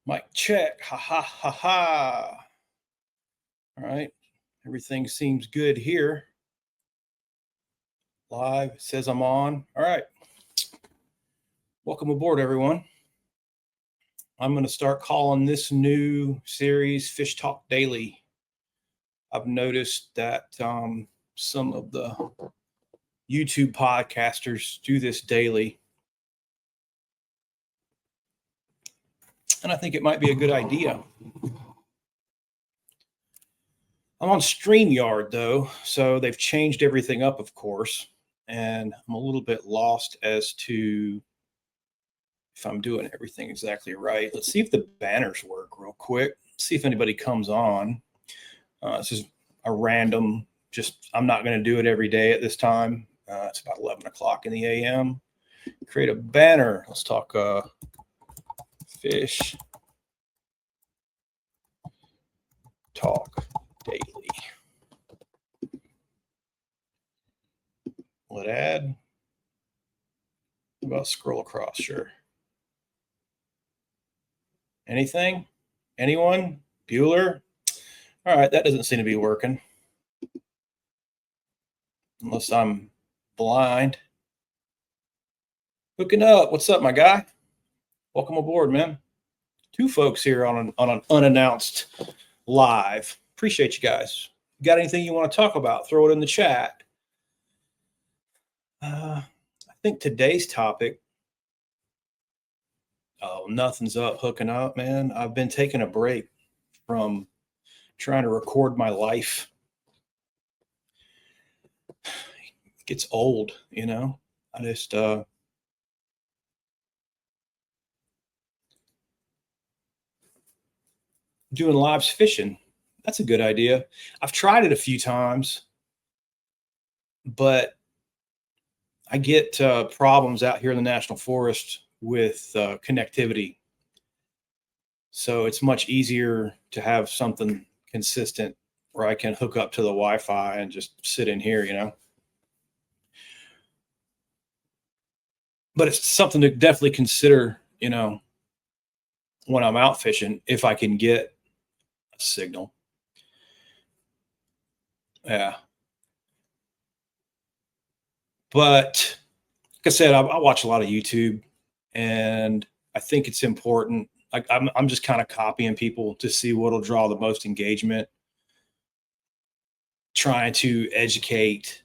Mic check. Ha ha ha ha. All right. Everything seems good here. Live says I'm on. All right. Welcome aboard, everyone. I'm going to start calling this new series Fish Talk Daily. I've noticed that some of the YouTube podcasters do this daily. And I think it might be a good idea. I'm on StreamYard, though, so they've changed everything up, of course, and I'm a little bit lost as to if I'm doing everything exactly right. Let's see if the banners work real quick. See if anybody comes on. This is a random, I'm not going to do it every day at this time. It's about 11 o'clock in the a.m. Create a banner. Let's talk Fish Talk Daily. Will it add? How about scroll across? Sure. Anything? Anyone? Bueller? All right, that doesn't seem to be working. Unless I'm blind. Hooking up. What's up, my guy? Welcome aboard, man. Two folks here on an unannounced live. Appreciate you guys. Got anything you want to talk about? Throw it in the chat. I think today's topic. Oh, nothing's up. Hooking up, man. I've been taking a break from trying to record my life. It gets old, you know. I just doing live fishing. That's a good idea. I've tried it a few times, but I get problems out here in the national forest with connectivity. So it's much easier to have something consistent where I can hook up to the Wi-Fi and just sit in here, you know. But it's something to definitely consider, you know, when I'm out fishing, if I can get a signal. Yeah. But like I said, I watch a lot of YouTube, and I think it's important. I'm just kind of copying people to see what'll draw the most engagement, trying to educate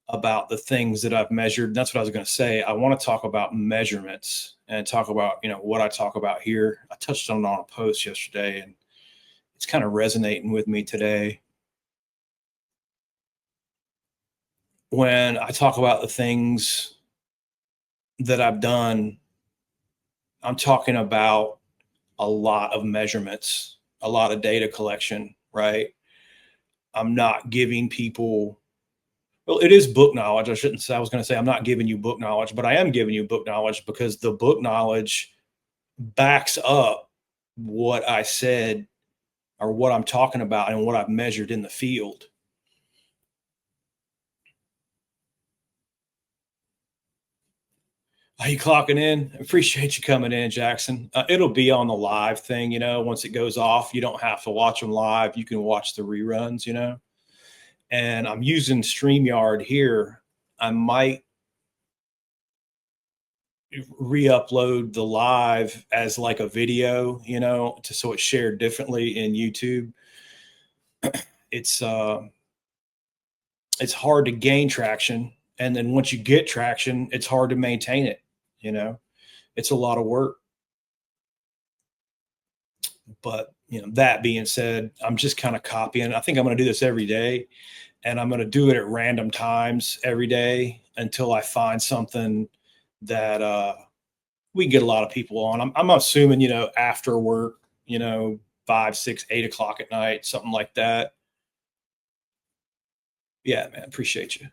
about the things that I've measured. That's what I was going to say. I want to talk about measurements and talk about, you know, what I talk about here. I touched on it on a post yesterday, and it's kind of resonating with me today. When I talk about the things that I've done, I'm talking about a lot of measurements, a lot of data collection, right? I'm not giving people, well, it is book knowledge. I shouldn't say, I was going to say I'm not giving you book knowledge, but I am giving you book knowledge because the book knowledge backs up what I said or what I'm talking about and what I've measured in the field. Are you clocking in? Appreciate you coming in, Jackson. It'll be on the live thing, you know, once it goes off. You don't have to watch them live. You can watch the reruns, you know. And I'm using StreamYard here. I might re-upload the live as like a video, you know, so it's shared differently in YouTube. It's hard to gain traction, and then once you get traction, it's hard to maintain it, you know. It's a lot of work. But, you know, that being said, I'm just kind of copying. I think I'm going to do this every day, and I'm going to do it at random times every day until I find something that we can get a lot of people on. I'm assuming, you know, after work, you know, 5, 6, 8 o'clock at night, something like that. Yeah, man, appreciate you.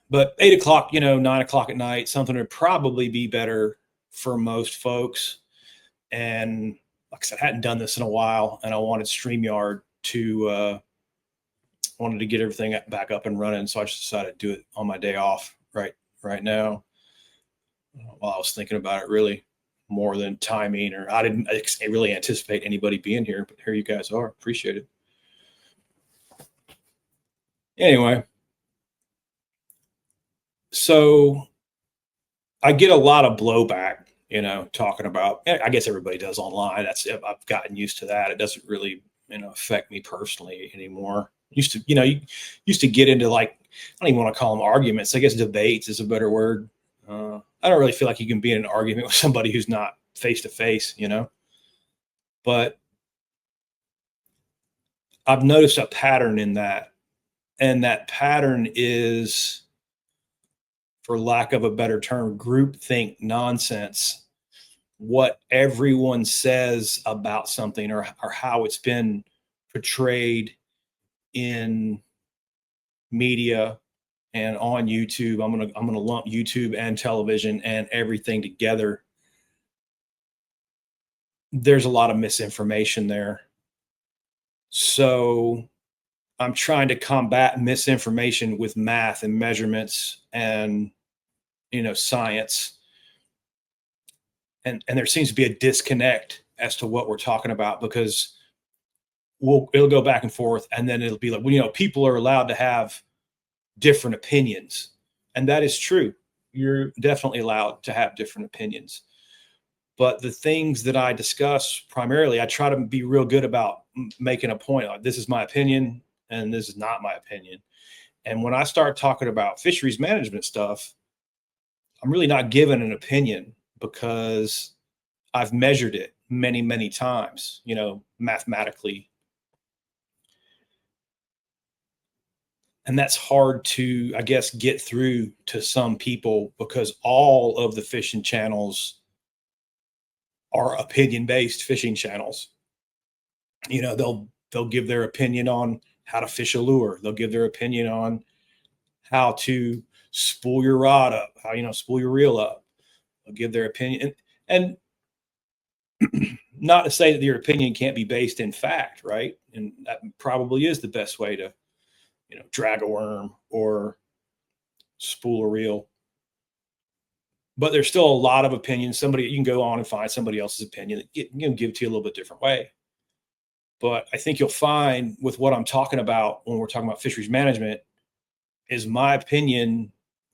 But 8 o'clock, you know, 9 o'clock at night, something would probably be better for most folks. And like I said, I hadn't done this in a while, and I wanted StreamYard to wanted to get everything back up and running. So I just decided to do it on my day off right now. While I was thinking about it, really, more than timing, or I didn't really anticipate anybody being here, but here you guys are. Appreciate it. Anyway, so I get a lot of blowback, talking about, I guess everybody does online. I've gotten used to that. It doesn't really, affect me personally anymore. You used to get into, like, I don't even want to call them arguments. I guess debates is a better word. I don't really feel like you can be in an argument with somebody who's not face to face, but I've noticed a pattern in that. And that pattern is, for lack of a better term, groupthink nonsense. What everyone says about something, or how it's been portrayed in media and on YouTube. I'm gonna lump YouTube and television and everything together. There's a lot of misinformation there. So I'm trying to combat misinformation with math and measurements and, science. And there seems to be a disconnect as to what we're talking about, because it'll go back and forth, and then it'll be like, well, people are allowed to have different opinions. And that is true. You're definitely allowed to have different opinions. But the things that I discuss primarily, I try to be real good about making a point. Like, this is my opinion and this is not my opinion. And when I start talking about fisheries management stuff, I'm really not giving an opinion, because I've measured it many, many times, mathematically. And that's hard to, I guess, get through to some people, because all of the fishing channels are opinion-based fishing channels. They'll give their opinion on how to fish a lure. They'll give their opinion on how to spool your rod up, how, spool your reel up. They'll give their opinion. And not to say that your opinion can't be based in fact, right? And that probably is the best way to, drag a worm or spool a reel. But there's still a lot of opinions. You can go on and find somebody else's opinion that give it to you a little bit different way. But I think you'll find, with what I'm talking about when we're talking about fisheries management, is my opinion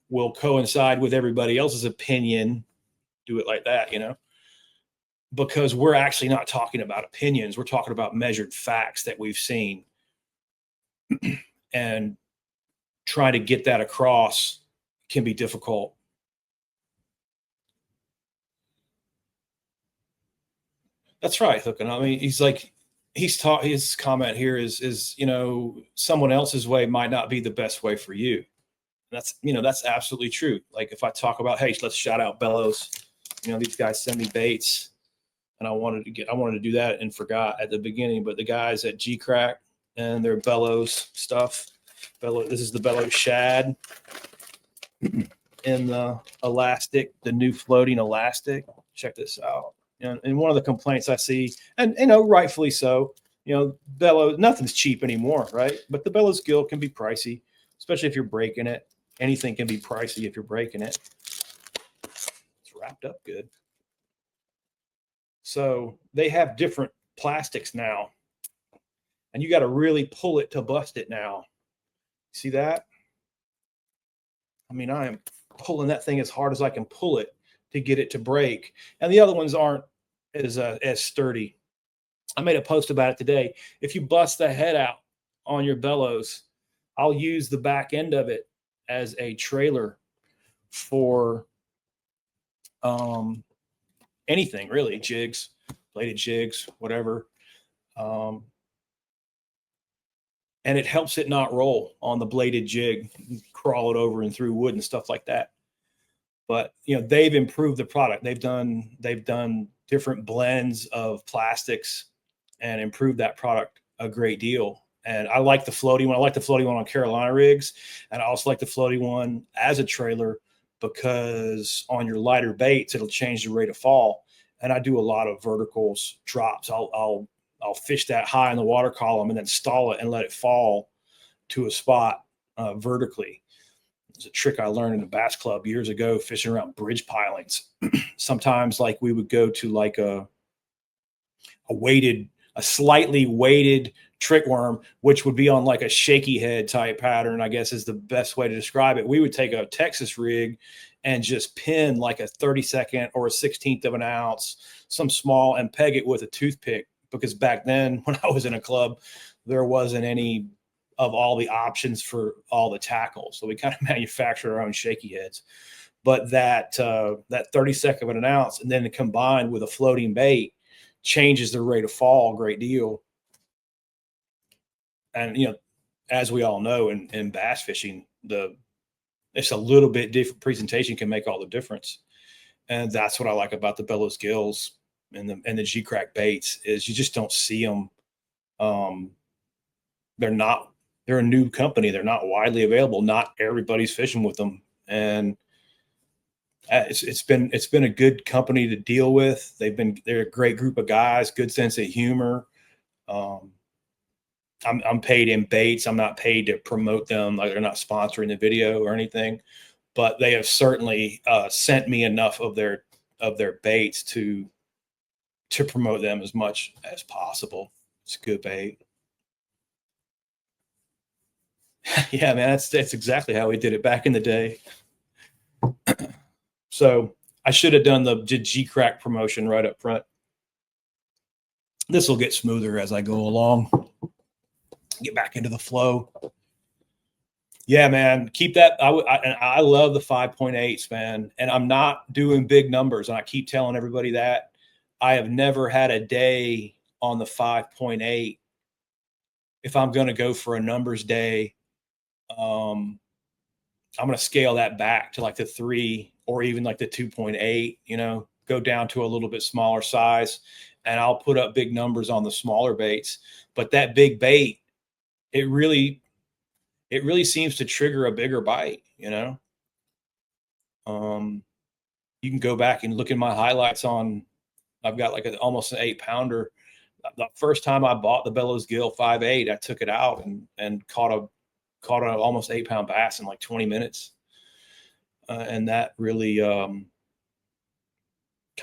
will coincide with everybody else's opinion. Do it like that, because we're actually not talking about opinions. We're talking about measured facts that we've seen. And trying to get that across can be difficult. That's right, Hooken. I mean, his comment here is, someone else's way might not be the best way for you. That's absolutely true. Like, if I talk about, hey, let's shout out Bellows. These guys send me baits, and I wanted to do that and forgot at the beginning. But the guys at G Crack and their Bellows stuff, this is the Bellows shad in the elastic, the new floating elastic. Check this out. And one of the complaints I see, and rightfully so, Bellows, nothing's cheap anymore, right? But the Bellows gill can be pricey, especially if you're breaking it. Anything can be pricey if you're breaking it. It's wrapped up good. So they have different plastics now, and you got to really pull it to bust it now. See that? I mean, I am pulling that thing as hard as I can pull it to get it to break. And the other ones aren't as sturdy. I made a post about it today. If you bust the head out on your Bellows, I'll use the back end of it as a trailer for anything, really. Jigs, bladed jigs, whatever. And it helps it not roll on the bladed jig, crawl it over and through wood and stuff like that. But they've improved the product. They've done different blends of plastics and improved that product a great deal. And I like the floating one. I like the floating one on Carolina rigs, and I also like the floating one as a trailer, because on your lighter baits, it'll change the rate of fall. And I do a lot of verticals drops. I'll fish that high in the water column and then stall it and let it fall to a spot vertically. It's a trick I learned in a bass club years ago, fishing around bridge pilings. Sometimes like we would go to like a weighted, a slightly weighted trick worm, which would be on like a shaky head type pattern, I guess is the best way to describe it. We would take a Texas rig and just pin like a 32nd or a 16th of an ounce, some small, and peg it with a toothpick. Because back then, when I was in a club, there wasn't any of all the options for all the tackle. So we kind of manufactured our own shaky heads. But that 32nd of an ounce, and then combined with a floating bait, changes the rate of fall a great deal. And as we all know, in bass fishing, it's a little bit different presentation can make all the difference. And that's what I like about the bellows gills and the G crack baits is you just don't see them. They're a new company. They're not widely available. Not everybody's fishing with them. And it's been a good company to deal with. They're a great group of guys, good sense of humor. I'm paid in baits. I'm not paid to promote them. Like they're not sponsoring the video or anything, but they have certainly sent me enough of their baits to promote them as much as possible. It's a good bait. Yeah, man, that's exactly how we did it back in the day. So I should have done the G crack promotion right up front. This will get smoother as I go along. Get back into the flow. Yeah, man, keep that. I love the 5.8s, man, and I'm not doing big numbers, and I keep telling everybody that. I have never had a day on the 5.8. If I'm going to go for a numbers day, I'm going to scale that back to like the 3 or even like the 2.8. Go down to a little bit smaller size, and I'll put up big numbers on the smaller baits. But that big bait, it really seems to trigger a bigger bite. You can go back and look at my highlights I've got like almost an 8-pounder. The first time I bought the Bellows Gill 5.8, I took it out and caught an almost 8-pound bass in like 20 minutes. And that really kind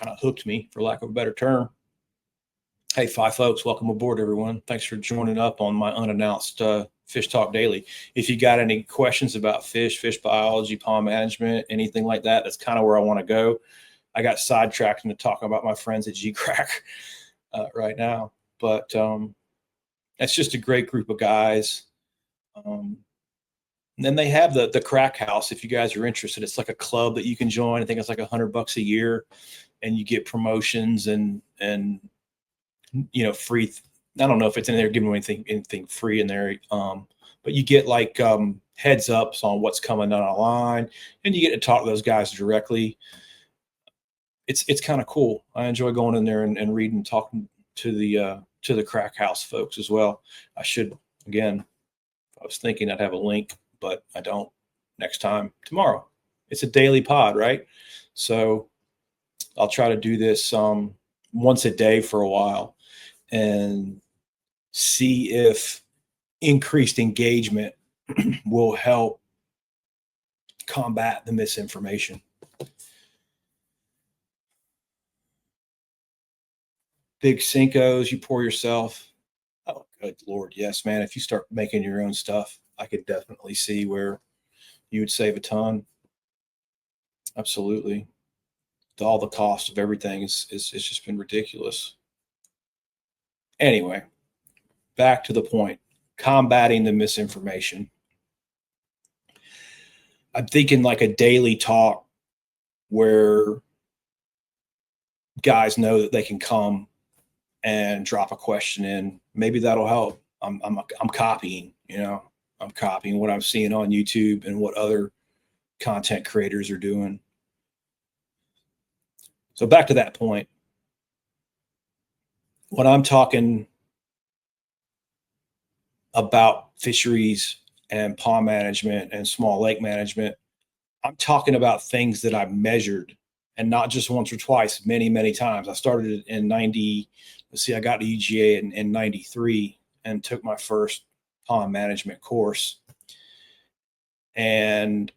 of hooked me, for lack of a better term. Hey, Five Folks, welcome aboard, everyone. Thanks for joining up on my unannounced Fish Talk Daily. If you got any questions about fish biology, pond management, anything like that, that's kind of where I want to go. I got sidetracked into talking about my friends at G-Crack right now. But it's just a great group of guys. And then they have the Crack House. If you guys are interested, it's like a club that you can join. I think it's like $100 a year, and you get promotions and free. I don't know if it's in there giving anything free in there, but you get like heads ups on what's coming down the line, and you get to talk to those guys directly. It's kind of cool. I enjoy going in there and reading, talking to the Crack House folks as well. I should, again, I was thinking I'd have a link, but I don't. Next time, tomorrow. It's a daily pod, right? So I'll try to do this once a day for a while and see if increased engagement will help combat the misinformation. Big Cincos, you pour yourself. Oh, good Lord. Yes, man. If you start making your own stuff, I could definitely see where you would save a ton. Absolutely. All the cost of everything is just been ridiculous. Anyway, back to the point, combating the misinformation. I'm thinking like a daily talk where guys know that they can come and drop a question in. Maybe that'll help. I'm copying, I'm copying what I'm seeing on YouTube and what other content creators are doing. So back to that point, when I'm talking about fisheries and pond management and small lake management, I'm talking about things that I've measured, and not just once or twice, many, many times. I started in 90. Let's see, I got to UGA in 93 and took my first pond management course. And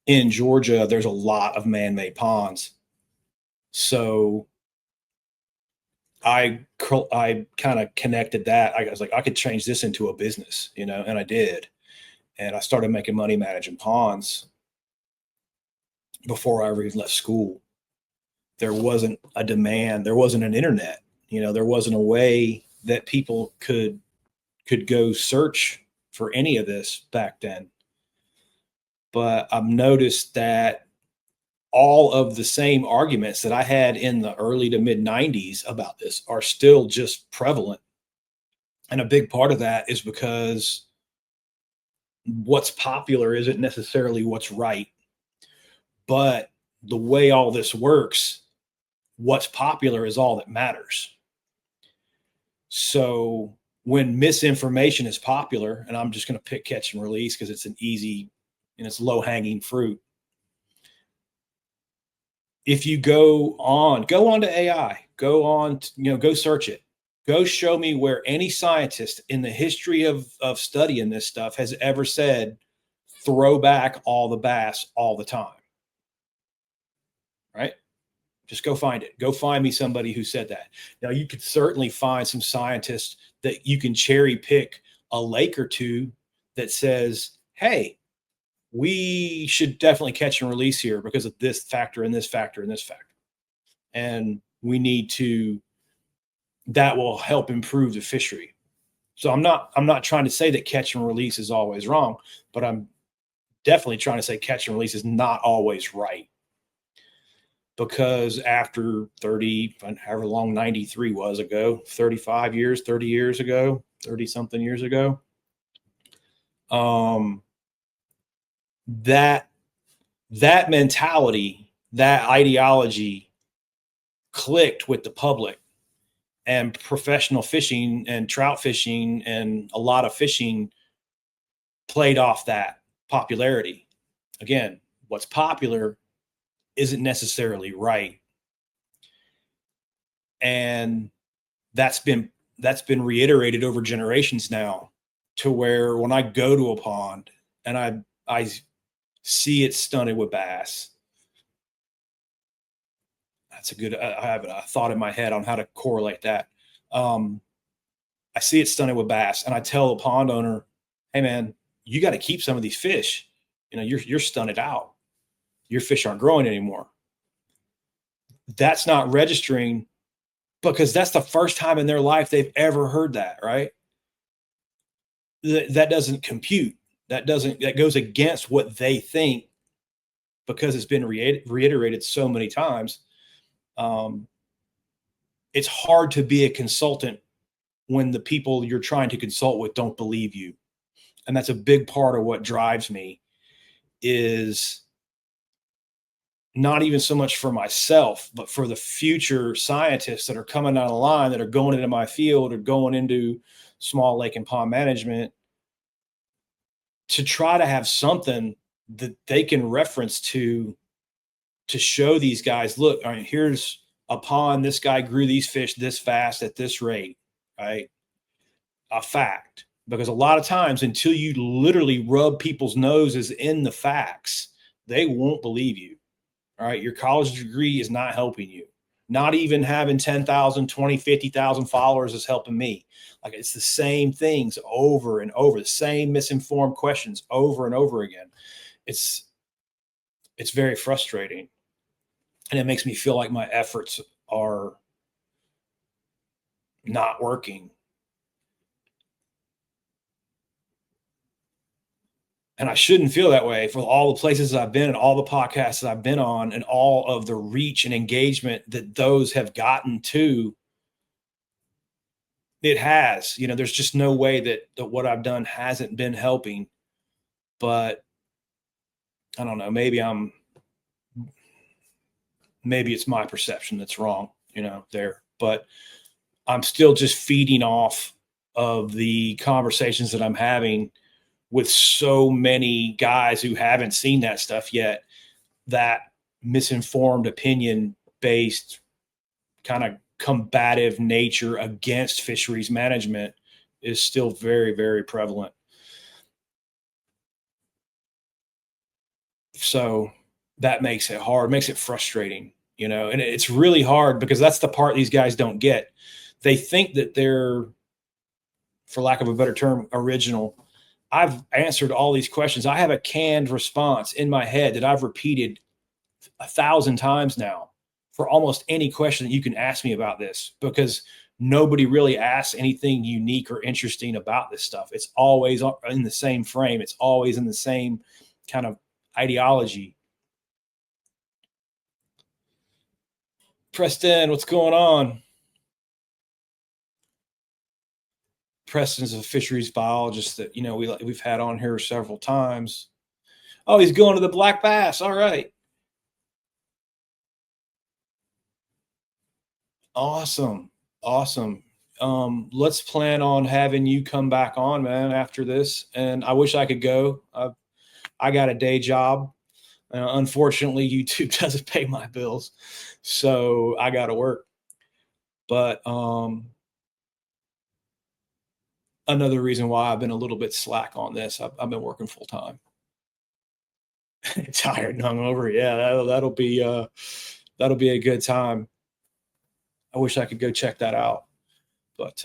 in Georgia, there's a lot of man-made ponds. So I kind of connected that. I was like, I could change this into a business, and I did. And I started making money managing ponds before I ever even left school. There wasn't a demand. There wasn't an internet. There wasn't a way that people could go search for any of this back then. But I've noticed that all of the same arguments that I had in the early to mid 90s about this are still just prevalent. And a big part of that is because what's popular isn't necessarily what's right. But the way all this works, what's popular is all that matters. So when misinformation is popular, and I'm just going to pick catch and release because it's an easy and it's low hanging fruit. If you go on to AI, go search it. Go show me where any scientist in the history of studying this stuff has ever said, throw back all the bass all the time. Right? Just go find it. Go find me somebody who said that. Now, you could certainly find some scientists that you can cherry pick a lake or two that says, hey, we should definitely catch and release here because of this factor and this factor and this factor. And we need to, that will help improve the fishery. So I'm not trying to say that catch and release is always wrong, but I'm definitely trying to say catch and release is not always right. Because after 30, however long 93 was ago, 35 years, 30 years ago, 30 something years ago, that mentality, that ideology clicked with the public, and professional fishing and trout fishing and a lot of fishing played off that popularity. Again, what's popular isn't necessarily right. And that's been reiterated over generations now, to where when I go to a pond and I see it stunted with bass, that's a good, I have a thought in my head on how to correlate that. I see it stunted with bass and I tell the pond owner, hey man, you got to keep some of these fish. You're stunted out. Your fish aren't growing anymore. That's not registering because that's the first time in their life they've ever heard that, right? That doesn't compute. That goes against what they think because it's been reiterated so many times. It's hard to be a consultant when the people you're trying to consult with don't believe you. And that's a big part of what drives me, is not even so much for myself, but for the future scientists that are coming down the line, that are going into my field or going into small lake and pond management, to try to have something that they can reference to show these guys, look, all right, here's a pond, this guy grew these fish this fast at this rate, right? A fact. Because a lot of times, until you literally rub people's noses in the facts, they won't believe you. All right. Your college degree is not helping you. Not even having 10,000, 20, 50,000 followers is helping me. Like, it's the same things over and over, the same misinformed questions over and over again. It's very frustrating. And it makes me feel like my efforts are not working. And I shouldn't feel that way for all the places I've been and all the podcasts that I've been on and all of the reach and engagement that those have gotten to. It has, there's just no way that what I've done hasn't been helping. But I don't know, maybe it's my perception that's wrong, there. But I'm still just feeding off of the conversations that I'm having with so many guys who haven't seen that stuff yet. That misinformed, opinion based, kind of combative nature against fisheries management is still very, very prevalent. So that makes it hard, makes it frustrating, and it's really hard because that's the part these guys don't get. They think that they're, for lack of a better term, original. I've answered all these questions. I have a canned response in my head that I've repeated 1,000 times now for almost any question that you can ask me about this, because nobody really asks anything unique or interesting about this stuff. It's always in the same frame. It's always in the same kind of ideology. Preston, what's going on? Preston's a fisheries biologist that we've had on here several times. Oh, he's going to the black bass. All right. Awesome. Awesome. Let's plan on having you come back on, man, after this. And I wish I could go. I got a day job. Unfortunately, YouTube doesn't pay my bills, so I got to work. But another reason why I've been a little bit slack on this, I've been working full time. Tired and hungover. Yeah, that'll be a good time. I wish I could go check that out, but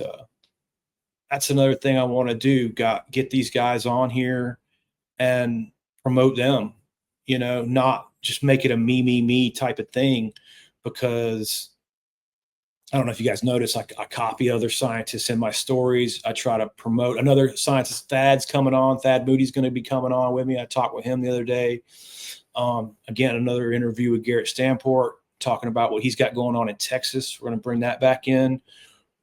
that's another thing I want to do. Get these guys on here and promote them. Not just make it a me type of thing, because I don't know if you guys notice, I copy other scientists in my stories. I try to promote another scientist. Thad's coming on. Thad Moody's going to be coming on with me. I talked with him the other day. Again, another interview with Garrett Stamport talking about what he's got going on in Texas. We're going to bring that back in,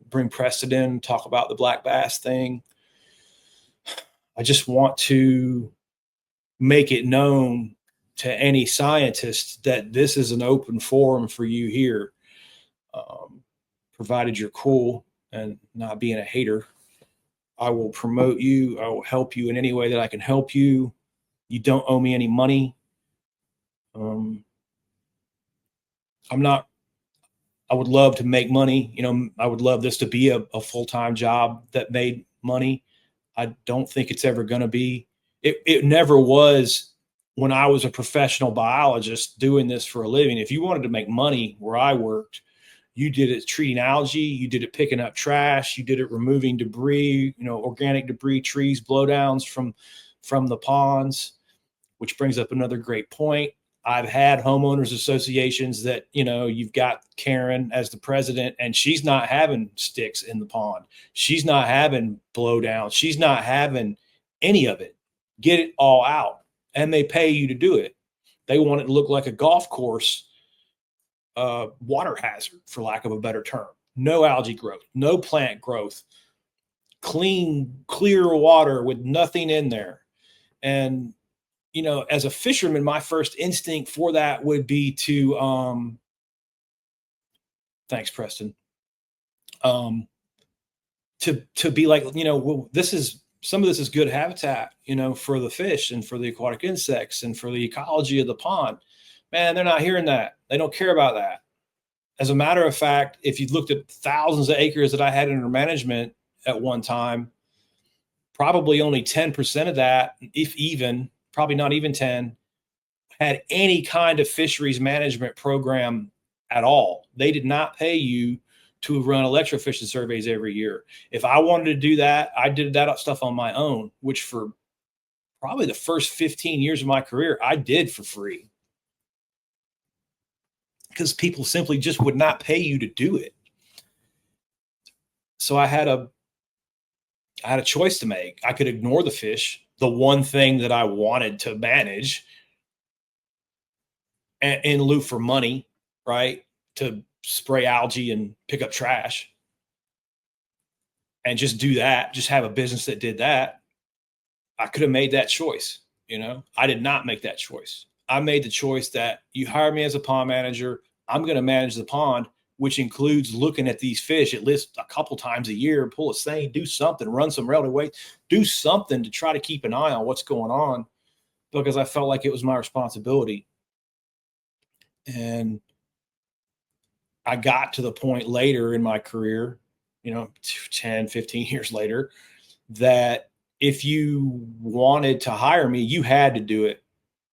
bring Preston in, talk about the black bass thing. I just want to make it known to any scientist that this is an open forum for you here, provided you're cool and not being a hater. I will promote you. I will help you in any way that I can help you. You don't owe me any money. I'm not, I would love to make money. I would love this to be a full-time job that made money. I don't think it's ever going to be. It never was when I was a professional biologist doing this for a living. If you wanted to make money where I worked, you did it treating algae, you did it picking up trash, you did it removing debris, organic debris, trees, blowdowns from the ponds, which brings up another great point. I've had homeowners associations that, you've got Karen as the president, and she's not having sticks in the pond. She's not having blowdowns. She's not having any of it. Get it all out. And they pay you to do it. They want it to look like a golf course water hazard, for lack of a better term. No algae growth, no plant growth, clean, clear water with nothing in there. And as a fisherman, my first instinct for that would be to, thanks, Preston, to be like, well, some of this is good habitat, for the fish and for the aquatic insects and for the ecology of the pond. Man, they're not hearing that. They don't care about that. As a matter of fact, if you looked at thousands of acres that I had under management at one time, probably only 10% of that, if even, probably not even 10, had any kind of fisheries management program at all. They did not pay you to run electrofishing surveys every year. If I wanted to do that, I did that stuff on my own, which for probably the first 15 years of my career, I did for free, because people simply just would not pay you to do it. So I had a choice to make. I could ignore the fish, the one thing that I wanted to manage, in lieu for money, right? To spray algae and pick up trash, and just do that, just have a business that did that. I could have made that choice. I did not make that choice. I made the choice that you hire me as a pond manager. I'm going to manage the pond, which includes looking at these fish at least a couple times a year, pull a seine, do something, run some relative weight, do something to try to keep an eye on what's going on, because I felt like it was my responsibility. And I got to the point later in my career, 10, 15 years later, that if you wanted to hire me, you had to do it.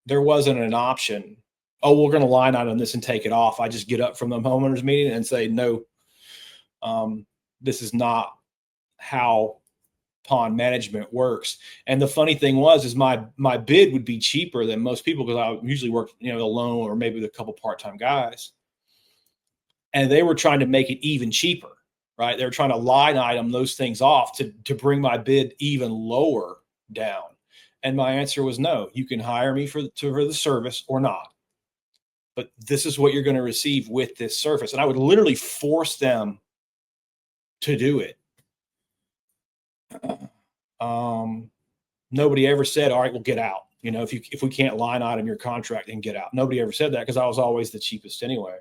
there wasn't an option. Oh, we're going to line item this and take it off. I just get up from the homeowners meeting and say, no, this is not how pond management works. And the funny thing was, is my bid would be cheaper than most people because I usually work, alone or maybe with a couple part-time guys. And they were trying to make it even cheaper, right? They were trying to line item those things off to bring my bid even lower down. And my answer was no. You can hire me for the service or not, but this is what you're going to receive with this service. And I would literally force them to do it. Nobody ever said, all right, well, get out. If we can't line item your contract, then get out. Nobody ever said that because I was always the cheapest anyway.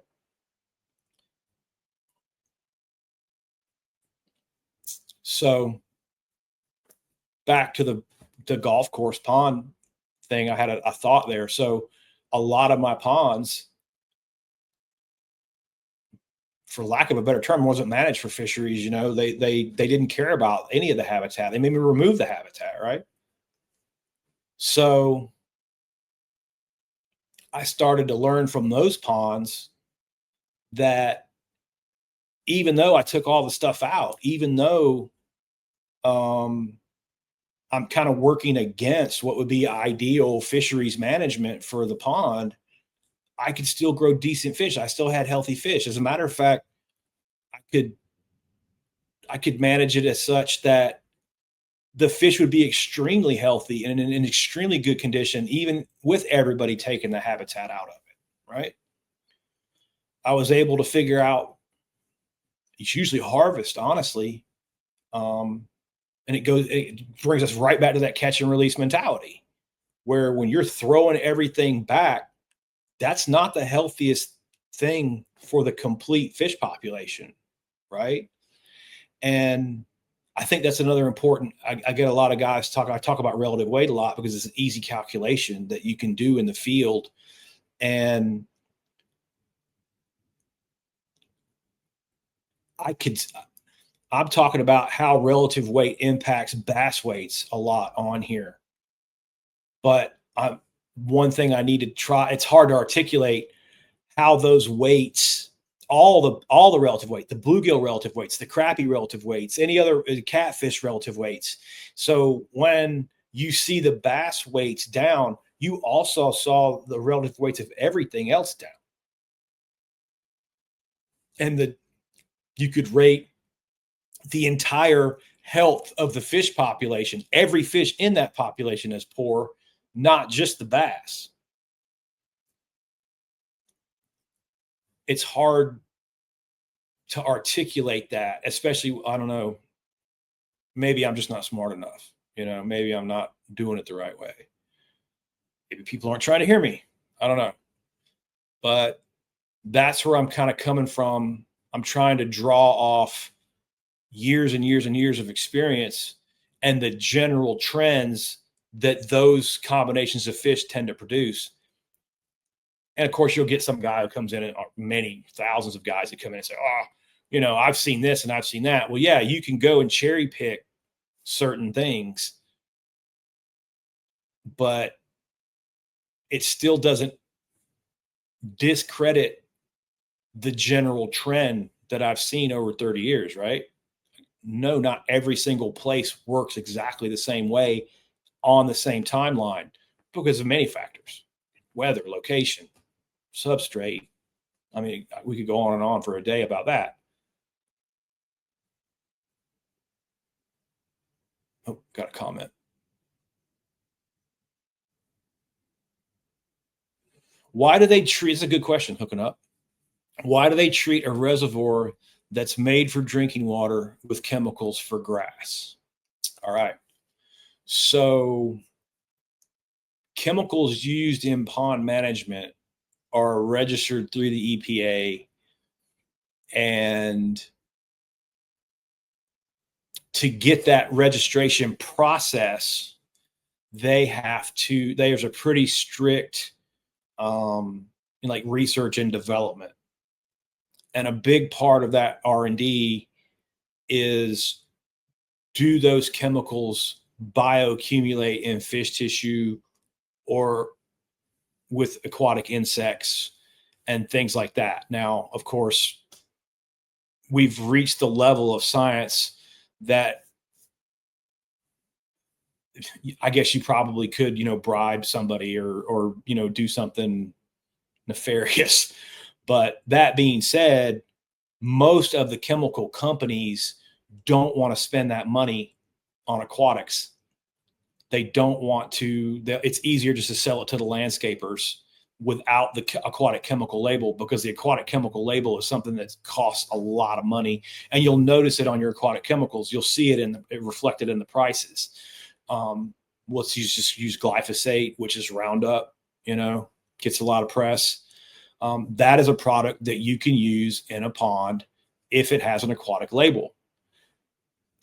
So back to the golf course pond thing, I had a thought there. So a lot of my ponds, for lack of a better term, wasn't managed for fisheries. They didn't care about any of the habitat. They made me remove the habitat, right? So I started to learn from those ponds that even though I took all the stuff out, even though I'm kind of working against what would be ideal fisheries management for the pond, I could still grow decent fish. I still had healthy fish. As a matter of fact, I could manage it as such that the fish would be extremely healthy and in extremely good condition, even with everybody taking the habitat out of it, right? I was able to figure out it's usually harvest, honestly. And it brings us right back to that catch and release mentality, where when you're throwing everything back, that's not the healthiest thing for the complete fish population, right? And I think that's another important. I get a lot of guys I talk about relative weight a lot because it's an easy calculation that you can do in the field. And I'm talking about how relative weight impacts bass weights a lot on here. But one thing I need to try, it's hard to articulate how those weights, all the relative weight, the bluegill relative weights, the crappie relative weights, any other catfish relative weights. So when you see the bass weights down, you also saw the relative weights of everything else down. And you could rate the entire health of the fish population. Every fish in that population is poor, not just the bass. It's hard to articulate that, especially, I don't know, maybe I'm just not smart enough. Maybe I'm not doing it the right way. Maybe people aren't trying to hear me. I don't know. But that's where I'm kind of coming from. I'm trying to draw off years and years and years of experience and the general trends that those combinations of fish tend to produce. And of course, you'll get some guy who comes in, and many thousands of guys that come in and say, oh, I've seen this and I've seen that. Well, yeah, you can go and cherry pick certain things, but it still doesn't discredit the general trend that I've seen over 30 years, right? No, not every single place works exactly the same way on the same timeline because of many factors: weather, location, substrate. I mean, we could go on and on for a day about that. Oh, got a comment. Why do they treat, it's a good question, hooking up. Why do they treat a reservoir that's made for drinking water with chemicals for grass? All right. So chemicals used in pond management are registered through the EPA, and to get that registration process, there's a pretty strict like research and development. And a big part of that R&D is, do those chemicals bioaccumulate in fish tissue, or with aquatic insects and things like that. Now, of course, we've reached the level of science that I guess you probably could, bribe somebody or do something nefarious. But that being said, most of the chemical companies don't want to spend that money on aquatics. They don't want to. It's easier just to sell it to the landscapers without the aquatic chemical label, because the aquatic chemical label is something that costs a lot of money, and you'll notice it on your aquatic chemicals. You'll see it reflected in the prices. Um, let's just use glyphosate, which is Roundup. Gets a lot of press. That is a product that you can use in a pond if it has an aquatic label.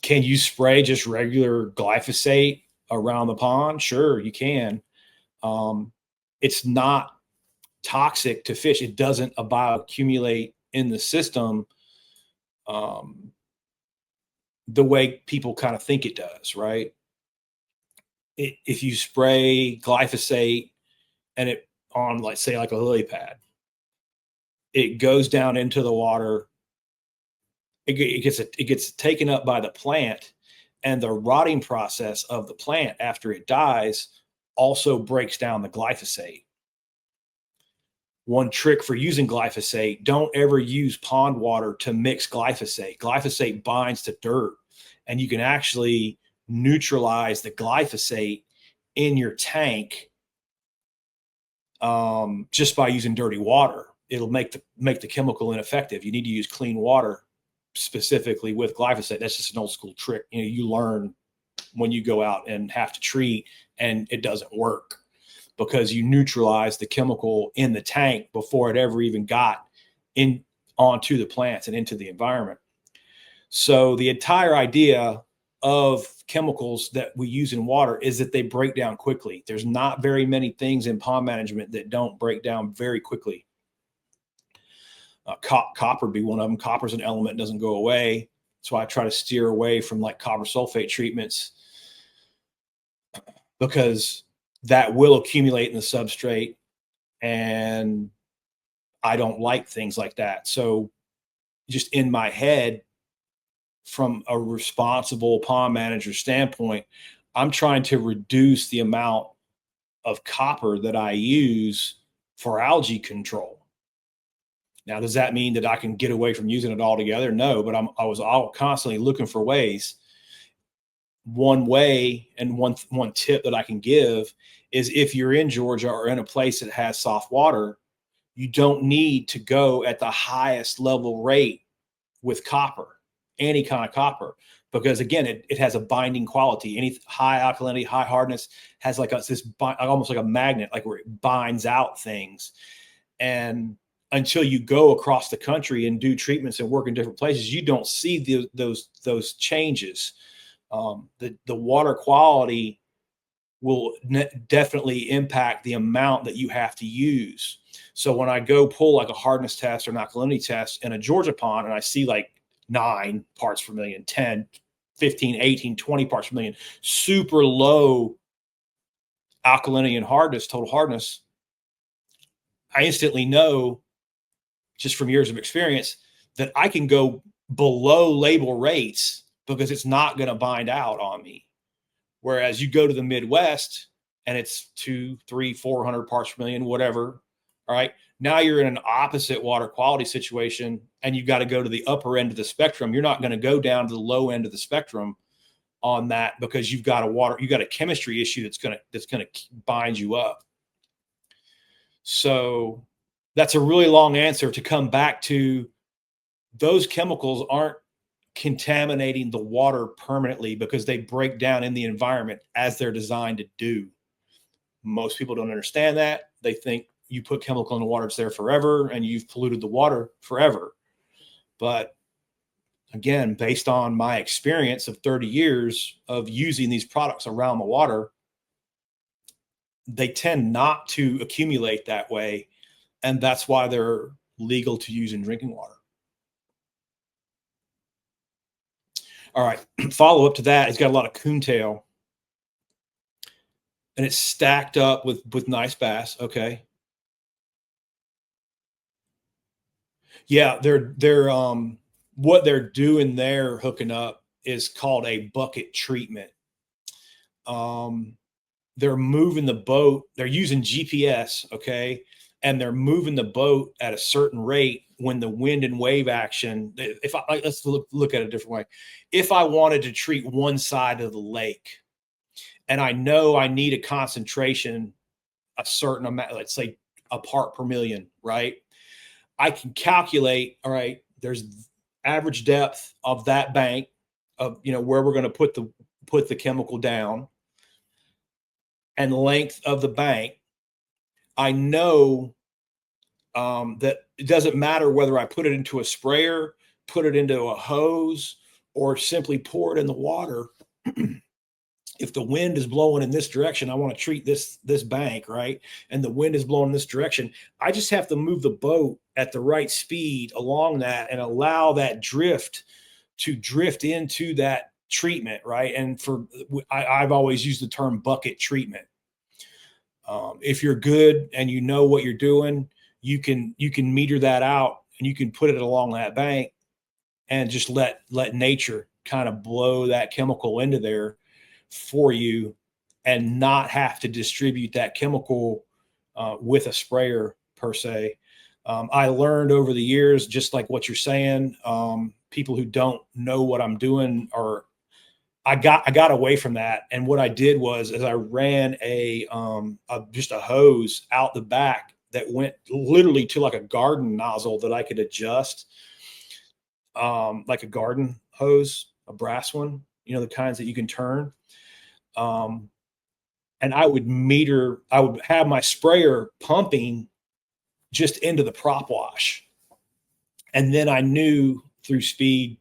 Can you spray just regular glyphosate around the pond? Sure, you can. It's not toxic to fish. It doesn't bioaccumulate in the system the way people kind of think it does, right? If you spray glyphosate and it on, like, say, like a lily pad, it goes down into the water. It gets taken up by the plant, and the rotting process of the plant after it dies also breaks down the glyphosate. One trick for using glyphosate: don't ever use pond water to mix glyphosate. Glyphosate binds to dirt, and you can actually neutralize the glyphosate in your tank just by using dirty water. It'll make the chemical ineffective. You need to use clean water specifically with glyphosate. That's just an old school trick. You learn when you go out and have to treat and it doesn't work, because you neutralize the chemical in the tank before it ever even got in onto the plants and into the environment. So the entire idea of chemicals that we use in water is that they break down quickly. There's not very many things in pond management that don't break down very quickly. Copper would be one of them. Copper's an element, doesn't go away. That's why I try to steer away from like copper sulfate treatments, because that will accumulate in the substrate, and I don't like things like that. So just in my head, from a responsible pond manager standpoint, I'm trying to reduce the amount of copper that I use for algae control. Now, does that mean that I can get away from using it altogether? No, but I was all constantly looking for ways. One way and one tip that I can give is, if you're in Georgia or in a place that has soft water, you don't need to go at the highest level rate with copper, any kind of copper, because again, it has a binding quality. Any high alkalinity, high hardness has like almost like a magnet, like where it binds out things. And until you go across the country and do treatments and work in different places, you don't see those changes. The water quality will definitely impact the amount that you have to use. So when I go pull like a hardness test or an alkalinity test in a Georgia pond, and I see like 9 parts per million, 10, 15, 18, 20 parts per million, super low alkalinity and hardness, total hardness, I instantly know, just from years of experience, that I can go below label rates because it's not going to bind out on me. Whereas you go to the Midwest and it's 200, 300, 400 parts per million, whatever. All right. Now you're in an opposite water quality situation, and you've got to go to the upper end of the spectrum. You're not going to go down to the low end of the spectrum on that, because you've got a chemistry issue that's going to bind you up. So that's a really long answer to come back to: those chemicals aren't contaminating the water permanently, because they break down in the environment as they're designed to do. Most people don't understand that. They think you put chemical in the water, it's there forever, and you've polluted the water forever. But again, based on my experience of 30 years of using these products around the water, they tend not to accumulate that way. And that's why they're legal to use in drinking water. All right. Follow up to that, it's got a lot of coontail, and it's stacked up with nice bass. Okay. Yeah, they're what they're doing there, hooking up, is called a bucket treatment. Um, they're moving the boat. They're using GPS, okay, and they're moving the boat at a certain rate when the wind and wave action. If I let's look at it a different way. If I wanted to treat one side of the lake, and I know I need a concentration a certain amount, let's say a part per million, right? I can calculate, all right, there's average depth of that bank of, where we're going to put the chemical down, and length of the bank. I know that it doesn't matter whether I put it into a sprayer, put it into a hose, or simply pour it in the water. If the wind is blowing in this direction, I want to treat this bank, right? And the wind is blowing in this direction. I just have to move the boat at the right speed along that and allow that drift to drift into that treatment, right? And I've always used the term bucket treatment. If you're good and you know what you're doing, you can meter that out and you can put it along that bank and just let nature kind of blow that chemical into there for you, and not have to distribute that chemical with a sprayer per se. I learned over the years, just like what you're saying, people who don't know what I'm doing, or I got away from that. And what I did was, is I ran just a hose out the back that went literally to like a garden nozzle that I could adjust, like a garden hose, a brass one, the kinds that you can turn. Um, and I would have my sprayer pumping just into the prop wash. And then I knew through speed,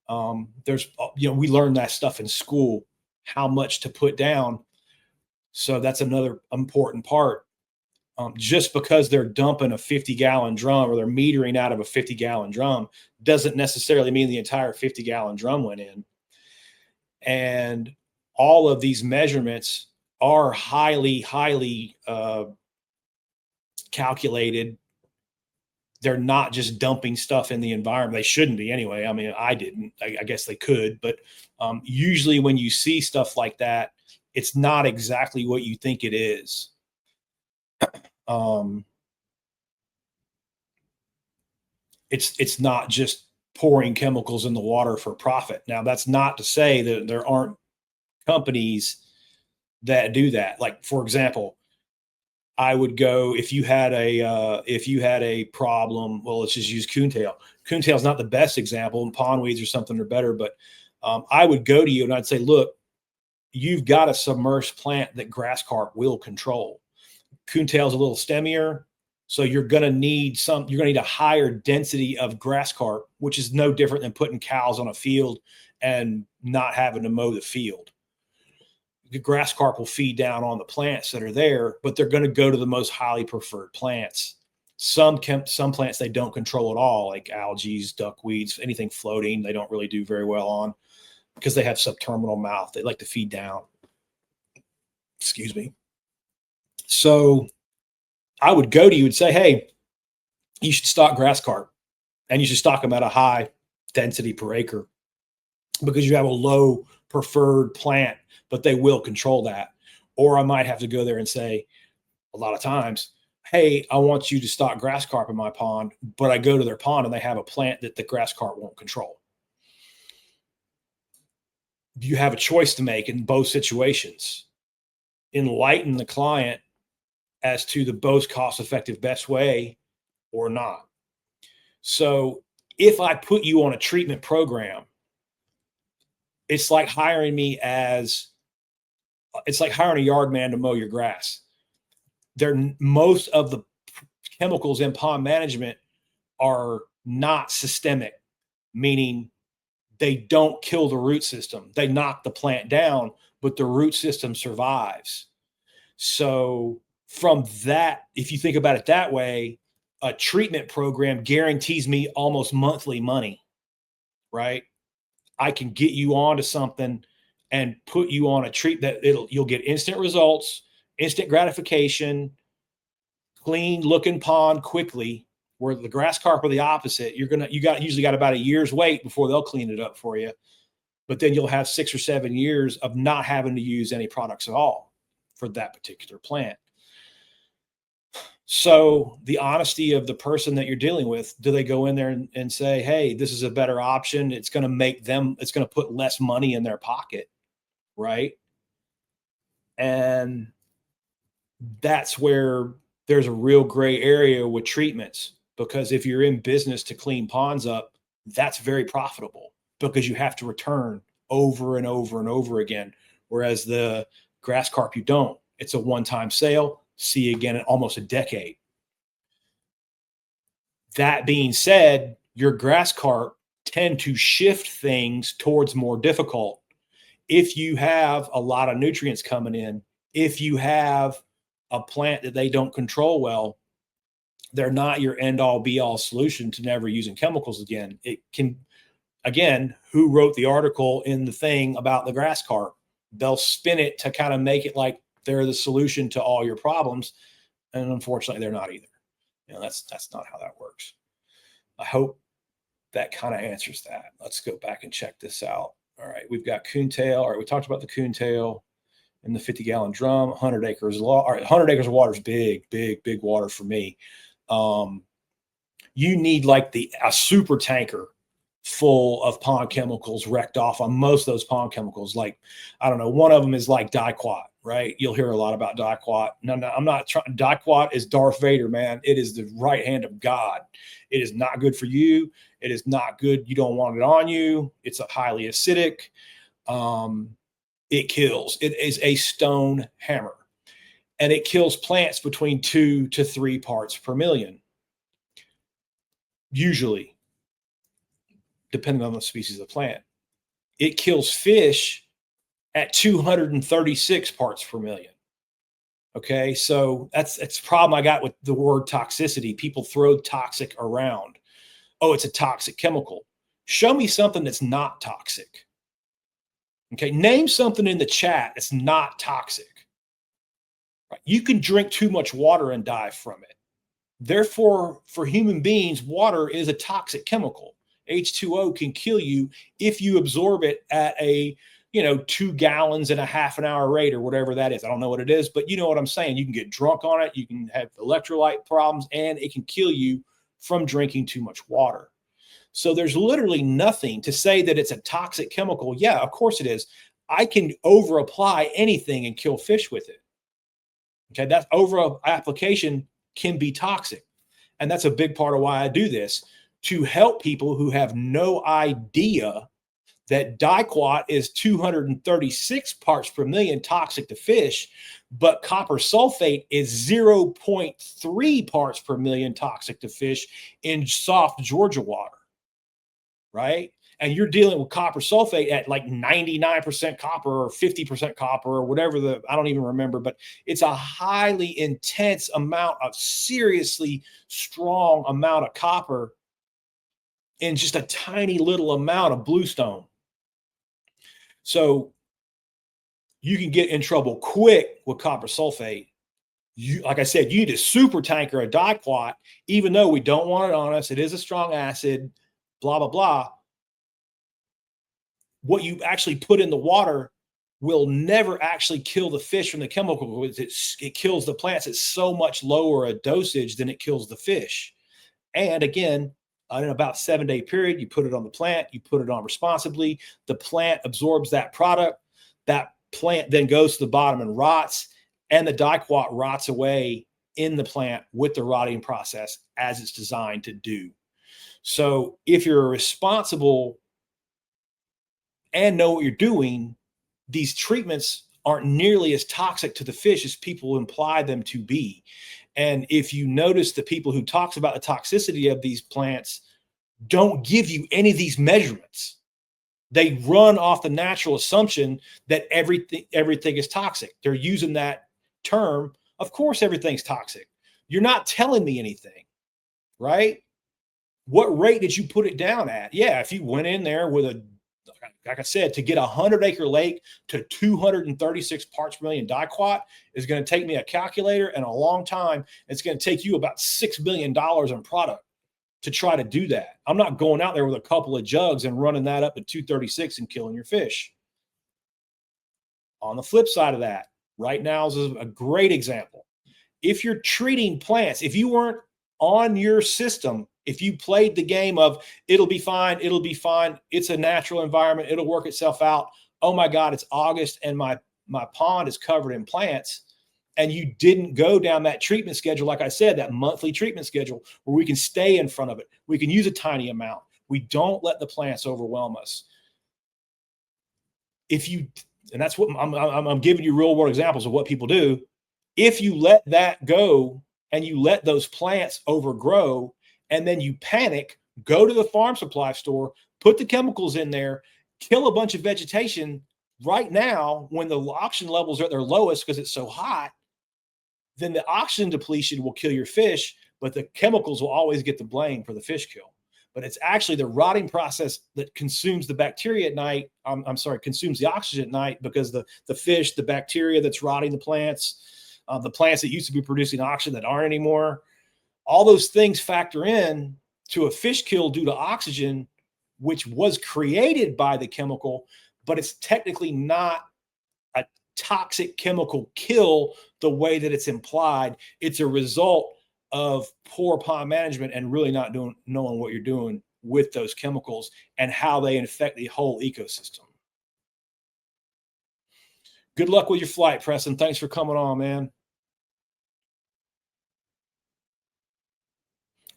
we learned that stuff in school, how much to put down. So that's another important part. Just because they're dumping a 50-gallon drum, or they're metering out of a 50-gallon drum, doesn't necessarily mean the entire 50-gallon drum went in. And all of these measurements are highly, highly calculated. They're not just dumping stuff in the environment. They shouldn't be anyway. I mean, I didn't. I guess they could, but usually when you see stuff like that, it's not exactly what you think it is. Um, it's not just pouring chemicals in the water for profit. Now, that's not to say that there aren't companies that do that. Like, for example, I would go, if you had a problem. Well, let's just use coontail. Coontail is not the best example, and pondweeds or something are better. But I would go to you and I'd say, look, you've got a submerged plant that grass carp will control. Coontail is a little stemmier, so you're going to need a higher density of grass carp, which is no different than putting cows on a field and not having to mow the field. The grass carp will feed down on the plants that are there, but they're going to go to the most highly preferred plants. Some plants they don't control at all, like algae, duckweeds, anything floating, they don't really do very well on, because they have subterminal mouth. They like to feed down. Excuse me. So I would go to you and say, hey, you should stock grass carp, and you should stock them at a high density per acre, because you have a low preferred plant, but they will control that. Or I might have to go there and say, a lot of times, hey, I want you to stock grass carp in my pond, but I go to their pond and they have a plant that the grass carp won't control. You have a choice to make in both situations. Enlighten the client as to the most cost effective best way, or not. So if I put you on a treatment program, it's like hiring a yard man to mow your grass. Most of the chemicals in pond management are not systemic, meaning they don't kill the root system. They knock the plant down, but the root system survives. So from that, if you think about it that way, a treatment program guarantees me almost monthly money, right? I can get you onto something and put you on a treat that you'll get instant results, instant gratification, clean looking pond quickly, Where the grass carp are the opposite. You usually got about a year's wait before they'll clean it up for you. But then you'll have 6 or 7 years of not having to use any products at all for that particular plant. So the honesty of the person that you're dealing with, do they go in there and say, hey, this is a better option? It's going to put less money in their pocket, right? And that's where there's a real gray area with treatments, because if you're in business to clean ponds up, that's very profitable because you have to return over and over and over again. Whereas the grass carp, you don't. It's a one-time sale. See you again in almost a decade. That being said, your grass carp tend to shift things towards more difficult. If you have a lot of nutrients coming in, if you have a plant that they don't control well, they're not your end all be all solution to never using chemicals again. It can, again, who wrote the article in the thing about the grass carp? They'll spin it to kind of make it like they're the solution to all your problems. And unfortunately, they're not either. That's not how that works. I hope that kind of answers that. Let's go back and check this out. All right, we've got coontail. All right, we talked about the coontail in the 50-gallon drum. 100 acres. All right, 100 acres of water is big water for me. You need like a super tanker full of pond chemicals wrecked off on most of those pond chemicals. Like, I don't know, one of them is like diquat, right? You'll hear a lot about diquat. No, I'm not trying. Diquat is Darth Vader, man. It is the right hand of God. It is not good for you. It is not good. You don't want it on you. It's a highly acidic. It kills. It is a stone hammer, and it kills plants between 2 to 3 parts per million, usually, depending on the species of plant. It kills fish at 236 parts per million. Okay, so that's a problem I got with the word toxicity. People throw toxic around. Oh, it's a toxic chemical. Show me something that's not toxic. Okay, name something in the chat that's not toxic. Right? You can drink too much water and die from it. Therefore, for human beings, water is a toxic chemical. H2O can kill you if you absorb it at a 2 gallons in a half an hour rate or whatever that is. I don't know what it is, but you know what I'm saying. You can get drunk on it. You can have electrolyte problems, and it can kill you from drinking too much water. So there's literally nothing to say that it's a toxic chemical. Yeah, of course it is. I can over apply anything and kill fish with it. Okay, that over application can be toxic. And that's a big part of why I do this, to help people who have no idea that diquat is 236 parts per million toxic to fish, but copper sulfate is 0.3 parts per million toxic to fish in soft Georgia water, right? And you're dealing with copper sulfate at like 99% copper or 50% copper or whatever I don't even remember, but it's a highly intense amount of seriously strong amount of copper in just a tiny little amount of bluestone. So you can get in trouble quick with copper sulfate. Like I said, you need a super tanker of diquat, even though we don't want it on us. It is a strong acid, blah, blah, blah. What you actually put in the water will never actually kill the fish from the chemical. It kills the plants at so much lower a dosage than it kills the fish. And again, in about 7-day period, you put it on the plant, you put it on responsibly, the plant absorbs that product, that plant then goes to the bottom and rots, and the diquat rots away in the plant with the rotting process as it's designed to do. So if you're responsible and know what you're doing, these treatments aren't nearly as toxic to the fish as people imply them to be. And if you notice, the people who talks about the toxicity of these plants don't give you any of these measurements. They run off the natural assumption that everything is toxic. They're using that term. Of course, everything's toxic. You're not telling me anything, right? What rate did you put it down at? Yeah, if you went in there with like I said, to get a 100-acre lake to 236 parts per million diquat is going to take me a calculator and a long time. It's going to take you about $6 billion in product to try to do that. I'm not going out there with a couple of jugs and running that up at 236 and killing your fish. On the flip side of that, right now is a great example. If you're treating plants, if you weren't on your system, if you played the game of it'll be fine, it's a natural environment, it'll work itself out. Oh my God, it's August and my pond is covered in plants. And you didn't go down that treatment schedule, like I said, that monthly treatment schedule where we can stay in front of it. We can use a tiny amount. We don't let the plants overwhelm us. If you, and that's what I'm giving you real world examples of what people do. If you let that go and you let those plants overgrow and then you panic, go to the farm supply store, put the chemicals in there, kill a bunch of vegetation right now when the oxygen levels are at their lowest because it's so hot, then the oxygen depletion will kill your fish, but the chemicals will always get the blame for the fish kill. But it's actually the rotting process that consumes the bacteria at night. Consumes the oxygen at night because the fish, the bacteria that's rotting the plants that used to be producing oxygen that aren't anymore, all those things factor in to a fish kill due to oxygen, which was created by the chemical, but it's technically not a toxic chemical kill the way that it's implied. It's a result of poor pond management and really not knowing what you're doing with those chemicals and how they infect the whole ecosystem. Good luck with your flight, Preston. Thanks for coming on, man.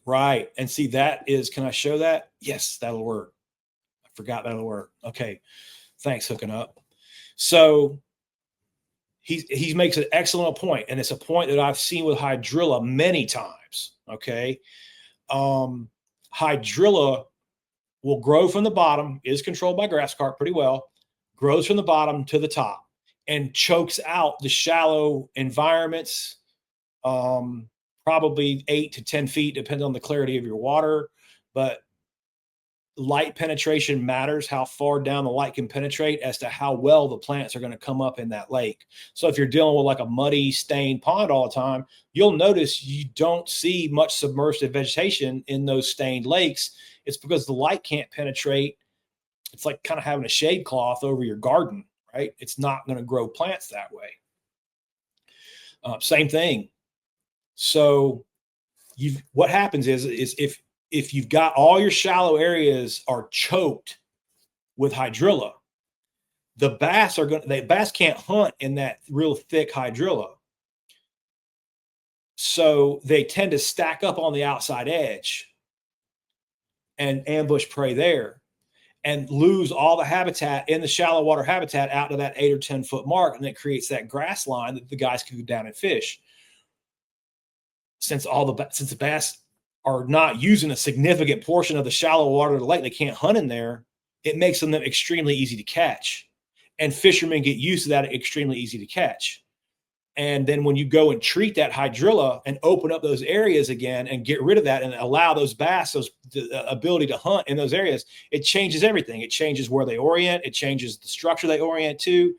Right. And see, that is, can I show that? Yes, that'll work. I forgot that'll work. Okay. Thanks, hooking up. So he makes an excellent point, and it's a point that I've seen with hydrilla many times. Okay. Hydrilla will grow from the bottom, is controlled by grass carp pretty well, grows from the bottom to the top and chokes out the shallow environments, probably 8 to 10 feet, depending on the clarity of your water. But light penetration matters, how far down the light can penetrate as to how well the plants are going to come up in that lake. So if you're dealing with like a muddy, stained pond all the time, you'll notice you don't see much submerged vegetation in those stained lakes. It's because the light can't penetrate. It's like kind of having a shade cloth over your garden, right? It's not going to grow plants that way. Same thing. So what happens is if you've got all your shallow areas are choked with hydrilla, the bass can't hunt in that real thick hydrilla. So they tend to stack up on the outside edge and ambush prey there and lose all the habitat in the shallow water habitat out to that 8 or 10 foot mark. And it creates that grass line that the guys can go down and fish. Since the bass are not using a significant portion of the shallow water of the lake, they can't hunt in there. It makes them extremely easy to catch. And fishermen get used to that, extremely easy to catch. And then when you go and treat that hydrilla and open up those areas again and get rid of that and allow those bass the ability to hunt in those areas, it changes everything. It changes where they orient. It changes the structure they orient to.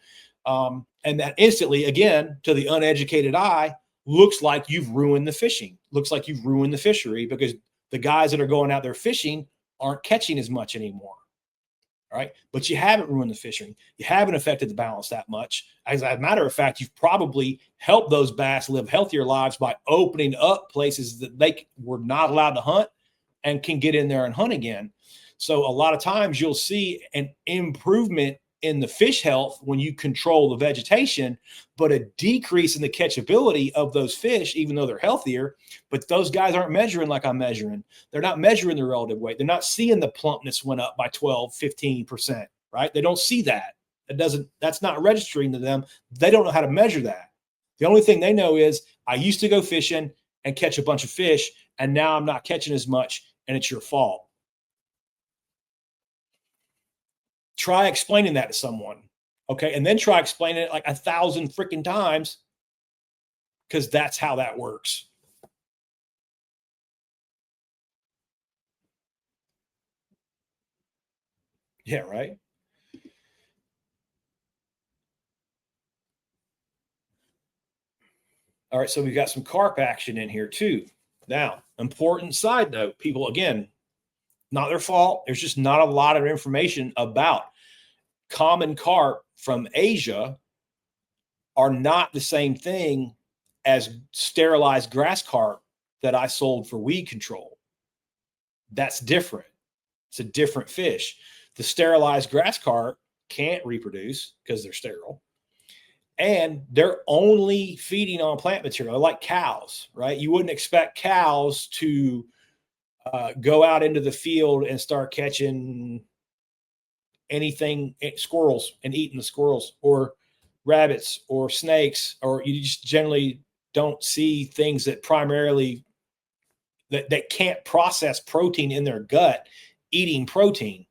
And that instantly, again, to the uneducated eye, looks like you've ruined the fishing, looks like you've ruined the fishery because the guys that are going out there fishing aren't catching as much anymore. All right. But you haven't ruined the fishing. You haven't affected the balance that much. As a matter of fact, you've probably helped those bass live healthier lives by opening up places that they were not allowed to hunt and can get in there and hunt again. So a lot of times you'll see an improvement in the fish health when you control the vegetation, but a decrease in the catchability of those fish, even though they're healthier. But those guys aren't measuring like I'm measuring. They're not measuring the relative weight. They're not seeing the plumpness went up by 12, 15%, right? They don't see that. That's not registering to them. They don't know how to measure that. The only thing they know is I used to go fishing and catch a bunch of fish, and now I'm not catching as much, and it's your fault. Try explaining that to someone. Okay. And then try explaining it like 1,000 freaking times because that's how that works. Yeah. Right. All right. So we've got some carp action in here too. Now, Important side note, people, again, not their fault. There's just not a lot of information about common carp from Asia are not the same thing as sterilized grass carp that I sold for weed control. That's different. It's a different fish. The sterilized grass carp can't reproduce because they're sterile. And they're only feeding on plant material. They're like cows, right? You wouldn't expect cows to go out into the field and start catching anything, squirrels, and eating the squirrels, or rabbits or snakes, or you just generally don't see things that primarily that can't process protein in their gut eating protein,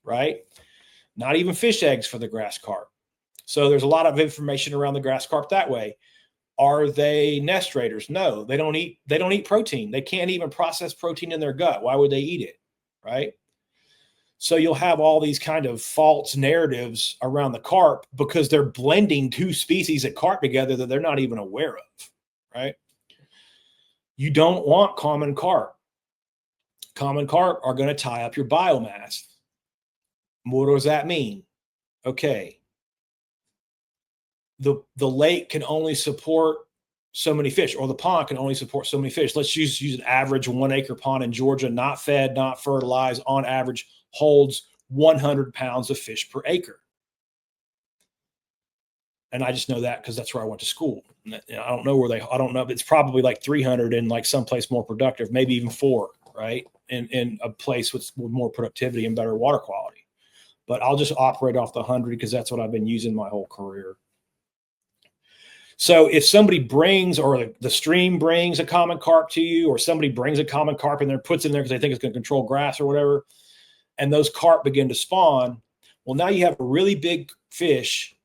right? Not even fish eggs for the grass carp. So there's a lot of information around the grass carp that way. Are they nestrators? No, they don't eat protein. They can't even process protein in their gut. Why would they eat it? Right? So you'll have all these kind of false narratives around the carp because they're blending two species of carp together that they're not even aware of, right? You don't want common carp. Common carp are going to tie up your biomass. What does that mean? Okay. The lake can only support so many fish, or the pond can only support so many fish. Let's use an average 1 acre pond in Georgia, not fed, not fertilized, on average holds 100 pounds of fish per acre. And I just know that because that's where I went to school. I don't know where I don't know. It's probably like 300 in like someplace more productive, maybe even 4, right? In a place with more productivity and better water quality. But I'll just operate off the 100 because that's what I've been using my whole career. So if somebody brings, or the stream brings a common carp to you, or somebody brings a common carp and puts it in there because they think it's going to control grass or whatever, and those carp begin to spawn, well, now you have a really big fish.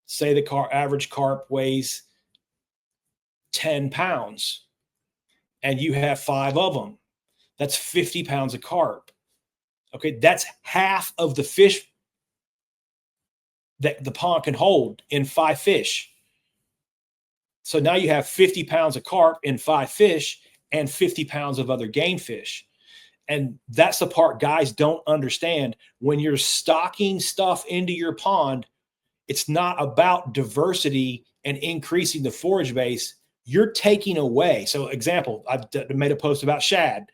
Say the average carp weighs 10 pounds and you have 5 of them. That's 50 pounds of carp. Okay, that's half of the fish that the pond can hold in 5 fish. So now you have 50 pounds of carp in 5 fish and 50 pounds of other game fish. And that's the part guys don't understand. When you're stocking stuff into your pond, it's not about diversity and increasing the forage base. You're taking away. So example, I've made a post about shad.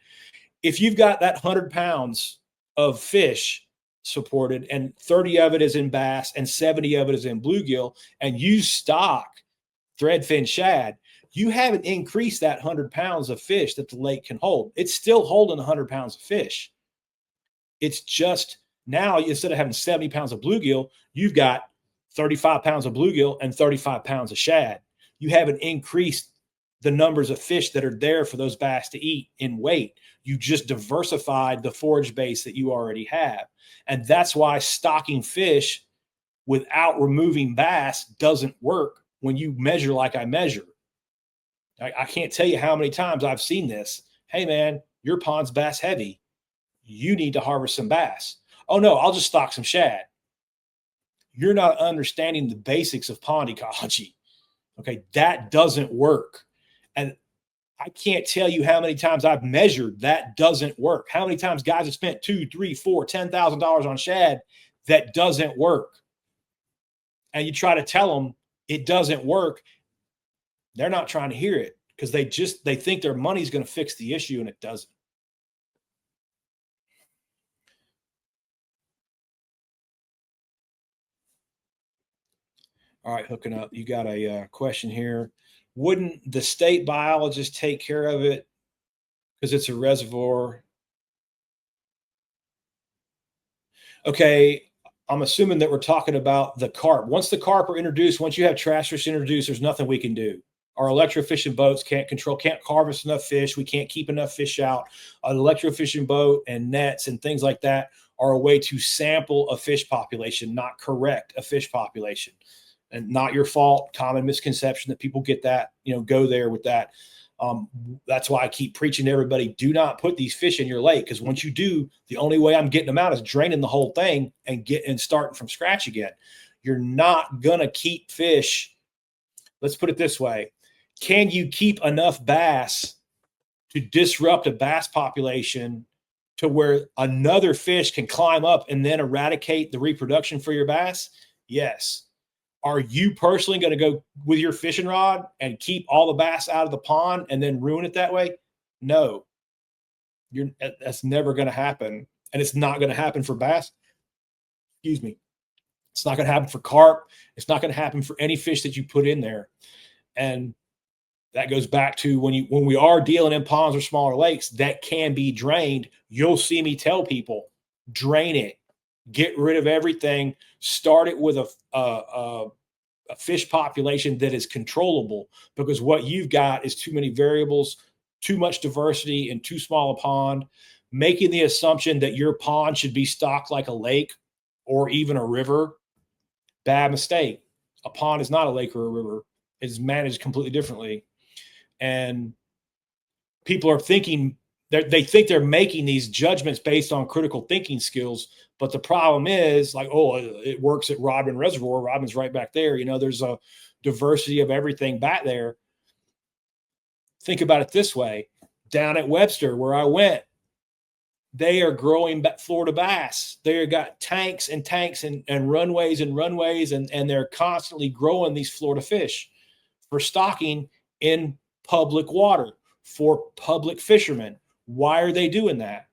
If you've got that 100 pounds of fish supported and 30 of it is in bass and 70 of it is in bluegill, and you stock threadfin shad, you haven't increased that 100 pounds of fish that the lake can hold. It's still holding 100 pounds of fish. It's just now, instead of having 70 pounds of bluegill, you've got 35 pounds of bluegill and 35 pounds of shad. You haven't increased the numbers of fish that are there for those bass to eat in weight. You just diversified the forage base that you already have. And that's why stocking fish without removing bass doesn't work when you measure like I measure. I can't tell you how many times I've seen this. Hey, man, your pond's bass heavy. You need to harvest some bass. Oh, no, I'll just stock some shad. You're not understanding the basics of pond ecology. Okay, that doesn't work. And I can't tell you how many times I've measured that doesn't work. How many times guys have spent $2,000, $3,000, $4,000, $10,000 on shad that doesn't work. And you try to tell them it doesn't work. They're not trying to hear it because they think their money's going to fix the issue, and it doesn't. All right, hooking up. You got a question here. Wouldn't the state biologist take care of it because it's a reservoir? Okay, I'm assuming that we're talking about the carp. Once the carp are introduced, once you have trash fish introduced, there's nothing we can do. Our electrofishing boats can't harvest enough fish. We can't keep enough fish out. An electrofishing boat and nets and things like that are a way to sample a fish population, not correct a fish population. And not your fault. Common misconception that people get that, go there with that. That's why I keep preaching to everybody, do not put these fish in your lake, because once you do, the only way I'm getting them out is draining the whole thing and starting from scratch again. You're not going to keep fish. Let's put it this way. Can you keep enough bass to disrupt a bass population to where another fish can climb up and then eradicate the reproduction for your bass? Yes. Are you personally going to go with your fishing rod and keep all the bass out of the pond and then ruin it that way? No, that's never going to happen. And it's not going to happen for bass. Excuse me. It's not going to happen for carp. It's not going to happen for any fish that you put in there. And that goes back to when we are dealing in ponds or smaller lakes that can be drained. You'll see me tell people, drain it, get rid of everything. Start it with a fish population that is controllable, because what you've got is too many variables, too much diversity in too small a pond. Making the assumption that your pond should be stocked like a lake or even a river, bad mistake. A pond is not a lake or a river. It is managed completely differently. And people are thinking, they think they're making these judgments based on critical thinking skills. But the problem is, like, oh, it works at Rodman Reservoir. Rodman's right back there. There's a diversity of everything back there. Think about it this way. Down at Webster, where I went, they are growing Florida bass. They got tanks and tanks and runways and runways, and they're constantly growing these Florida fish for stocking in public water for public fishermen. Why are they doing that?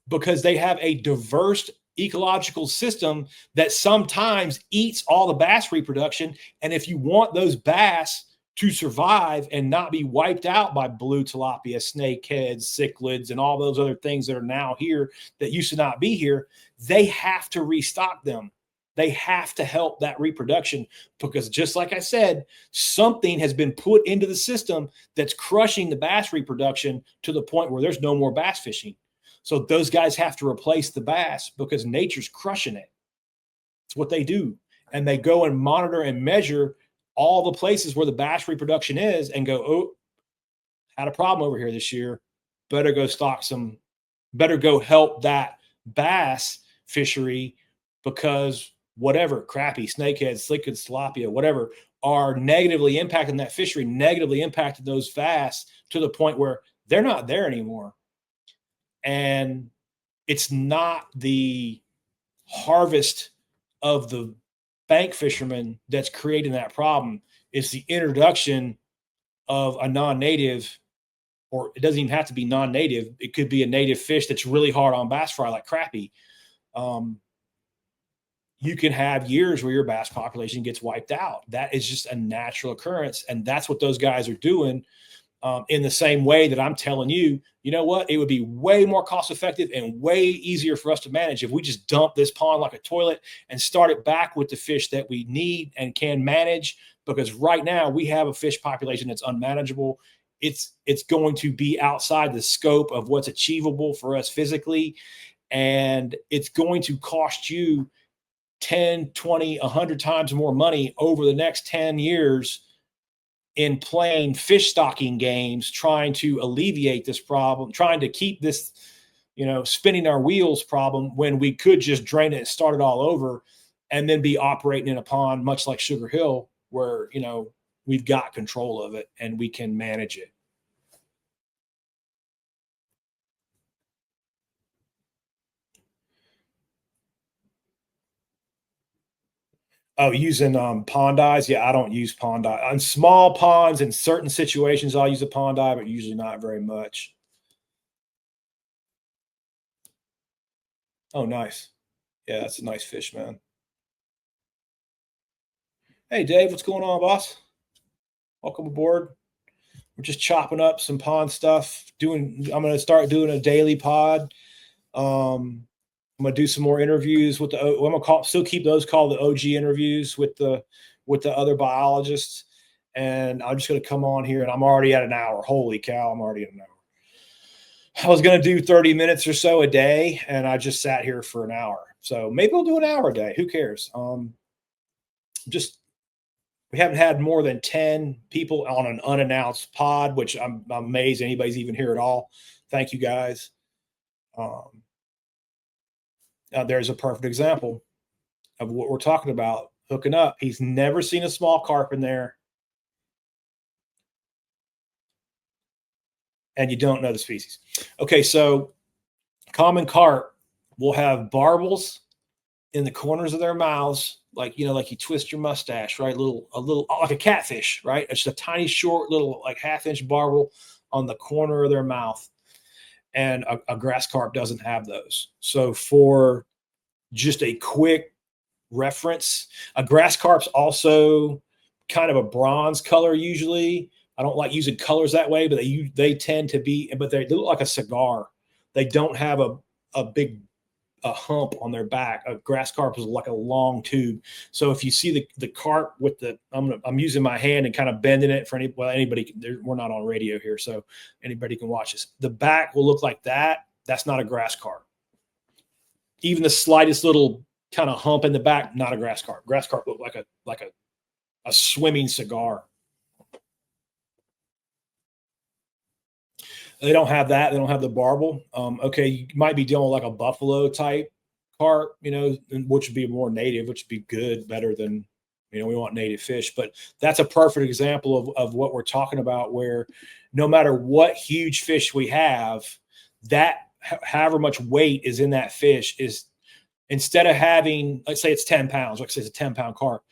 Because they have a diverse ecological system that sometimes eats all the bass reproduction. And if you want those bass to survive and not be wiped out by blue tilapia, snakeheads, cichlids, and all those other things that are now here that used to not be here, they have to restock them. They have to help that reproduction, because just like I said, something has been put into the system that's crushing the bass reproduction to the point where there's no more bass fishing. So those guys have to replace the bass because nature's crushing it. It's what they do. And they go and monitor and measure all the places where the bass reproduction is and go, oh, had a problem over here this year. Better go stock some, better go help that bass fishery, because whatever, crappie, snakeheads, cichlids, tilapia, whatever, are negatively impacting that fishery, negatively impacting those bass to the point where they're not there anymore. And it's not the harvest of the bank fishermen that's creating that problem. It's the introduction of a non-native, or it doesn't even have to be non-native. It could be a native fish that's really hard on bass fry, like crappie. You can have years where your bass population gets wiped out. That is just a natural occurrence. And that's what those guys are doing. In the same way that I'm telling you, you know what, it would be way more cost effective and way easier for us to manage if we just dump this pond like a toilet and start it back with the fish that we need and can manage. Because right now we have a fish population that's unmanageable. It's going to be outside the scope of what's achievable for us physically. And it's going to cost you 10, 20, 100 times more money over the next 10 years in playing fish stocking games, trying to alleviate this problem, trying to keep this, spinning our wheels problem, when we could just drain it and start it all over and then be operating in a pond, much like Sugar Hill, where, we've got control of it and we can manage it. Oh, using pond eyes. Yeah, I don't use pond eye on small ponds. In certain situations, I'll use a pond eye, but usually not very much. Oh, nice. Yeah, that's a nice fish, man. Hey, Dave, what's going on, boss? Welcome aboard. We're just chopping up some pond stuff. I'm going to start doing a daily pod. I'm going to do some more interviews with I'm going to still keep those called the OG interviews with the other biologists. And I'm just going to come on here, and I'm already at an hour. Holy cow, I'm already at an hour. I was going to do 30 minutes or so a day, and I just sat here for an hour. So maybe we'll do an hour a day. Who cares? We haven't had more than 10 people on an unannounced pod, which I'm amazed anybody's even here at all. Thank you, guys. There's a perfect example of what we're talking about, hooking up. He's never seen a small carp in there. and you don't know the species. Okay, so common carp will have barbels in the corners of their mouths, like like you twist your mustache, right? A little like a catfish, right? It's just a tiny, short, little like half-inch barbel on the corner of their mouth, and a grass carp doesn't have those. So for just a quick reference, a grass carp's also kind of a bronze color usually. I don't like using colors that way, but they tend to be, but they look like a cigar. They don't have a big a hump on their back. A grass carp is like a long tube. So if you see the carp with I'm using my hand and kind of bending it for anybody. We're not on radio here, so anybody can watch this. The back will look like that. That's not a grass carp. Even the slightest little kind of hump in the back, not a grass carp. Grass carp look like a swimming cigar. They don't have that. They don't have the barbel. Okay, you might be dealing with like a buffalo type carp, which would be more native, which would be good, better than, we want native fish. But that's a perfect example of what we're talking about, where no matter what huge fish we have, that however much weight is in that fish is, instead of having, let's say it's 10 pounds, let's say it's a 10-pound carp,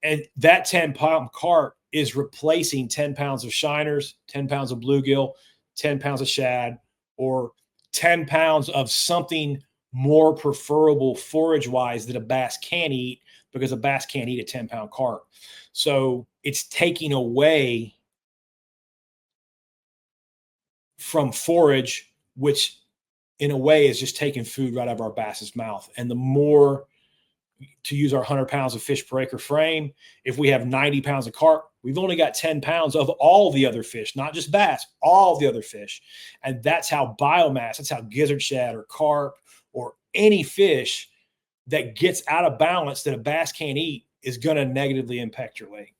and that 10-pound carp is replacing 10 pounds of shiners, 10 pounds of bluegill, 10 pounds of shad, or 10 pounds of something more preferable forage wise that a bass can eat, because a bass can't eat a 10-pound carp. So it's taking away from forage, which in a way is just taking food right out of our bass's mouth. And the more, to use our 100 pounds of fish per acre frame, if we have 90 pounds of carp, we've only got 10 pounds of all the other fish, not just bass, all the other fish. And that's how biomass, that's how gizzard shad or carp or any fish that gets out of balance that a bass can't eat is going to negatively impact your lake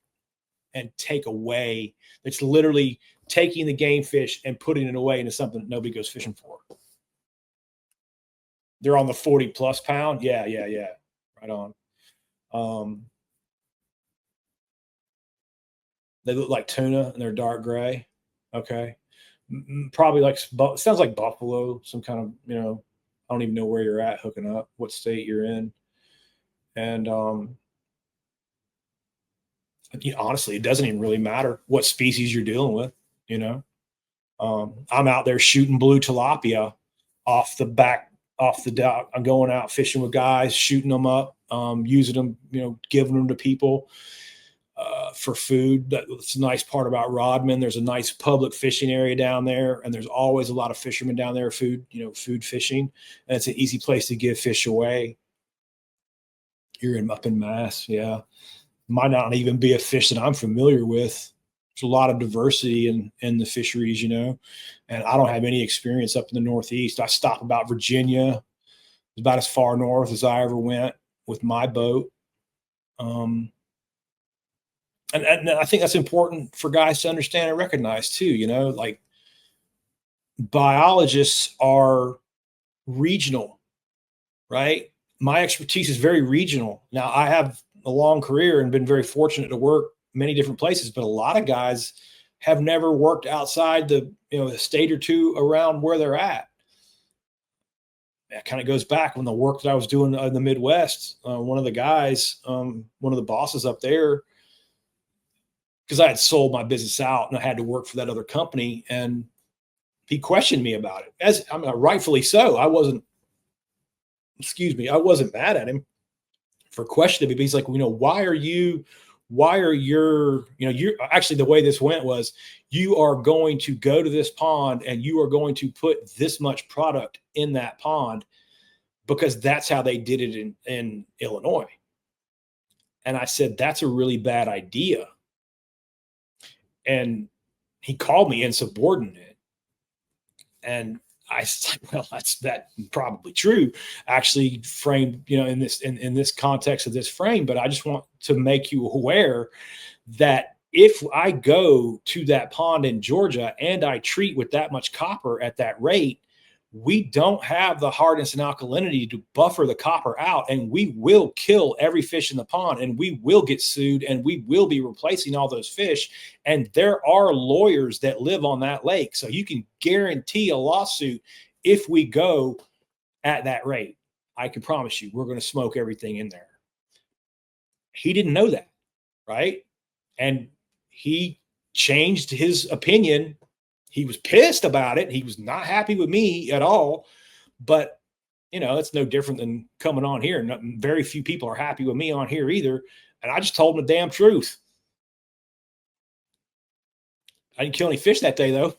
and take away. It's literally taking the game fish and putting it away into something that nobody goes fishing for. They're on the 40 plus pound. Yeah. Right on. They look like tuna and they're dark gray. Okay. Probably like, sounds like buffalo, some kind of, I don't even know where you're at hooking up, what state you're in. And honestly, it doesn't even really matter what species you're dealing with. I'm out there shooting blue tilapia off the dock. I'm going out fishing with guys, shooting them up, using them, giving them to people for food. That's a nice part about Rodman. There's a nice public fishing area down there, and there's always a lot of fishermen down there, food fishing. And it's an easy place to give fish away. You're up in Mass, yeah. Might not even be a fish that I'm familiar with. There's a lot of diversity in the fisheries, and I don't have any experience up in the Northeast. I stop about Virginia, about as far north as I ever went with my boat. And I think that's important for guys to understand and recognize too. Like, biologists are regional, right? My expertise is very regional. Now, I have a long career and been very fortunate to work many different places, but a lot of guys have never worked outside the state or two around where they're at. That kind of goes back when the work that I was doing in the Midwest. One of the guys, one of the bosses up there, because I had sold my business out and I had to work for that other company, and he questioned me about it. Rightfully so. I wasn't mad at him for questioning me, but he's like, you're actually, the way this went was, you are going to go to this pond and you are going to put this much product in that pond because that's how they did it in Illinois. And I said, that's a really bad idea. And he called me insubordinate. And I said, well, that's probably true, actually, framed, in this context of this frame. But I just want to make you aware that if I go to that pond in Georgia and I treat with that much copper at that rate, we don't have the hardness and alkalinity to buffer the copper out, and we will kill every fish in the pond, and we will get sued, and we will be replacing all those fish. And there are lawyers that live on that lake, so you can guarantee a lawsuit if we go at that rate. I can promise you we're going to smoke everything in there. He didn't know that, right? And he changed his opinion. He was pissed about it. He was not happy with me at all. But, it's no different than coming on here. Very few people are happy with me on here either. And I just told him the damn truth. I didn't kill any fish that day, though.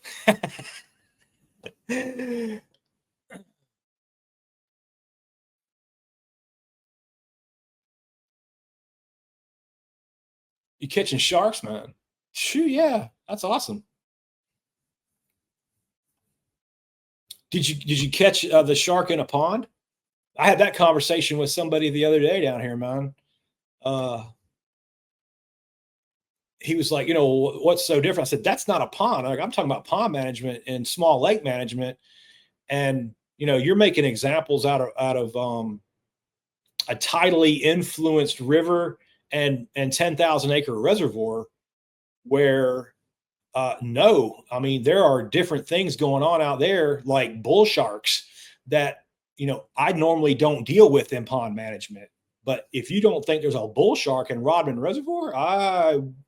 You catching sharks, man? Shoot, yeah, that's awesome. Did you catch the shark in a pond? I had that conversation with somebody the other day down here, man. Uh, he was like, what's so different? I said, that's not a pond. I'm talking about pond management and small lake management. And you're making examples out of a tidally influenced river and 10,000 acre reservoir where no, I mean, there are different things going on out there, like bull sharks that, I normally don't deal with in pond management. But if you don't think there's a bull shark in Rodman Reservoir,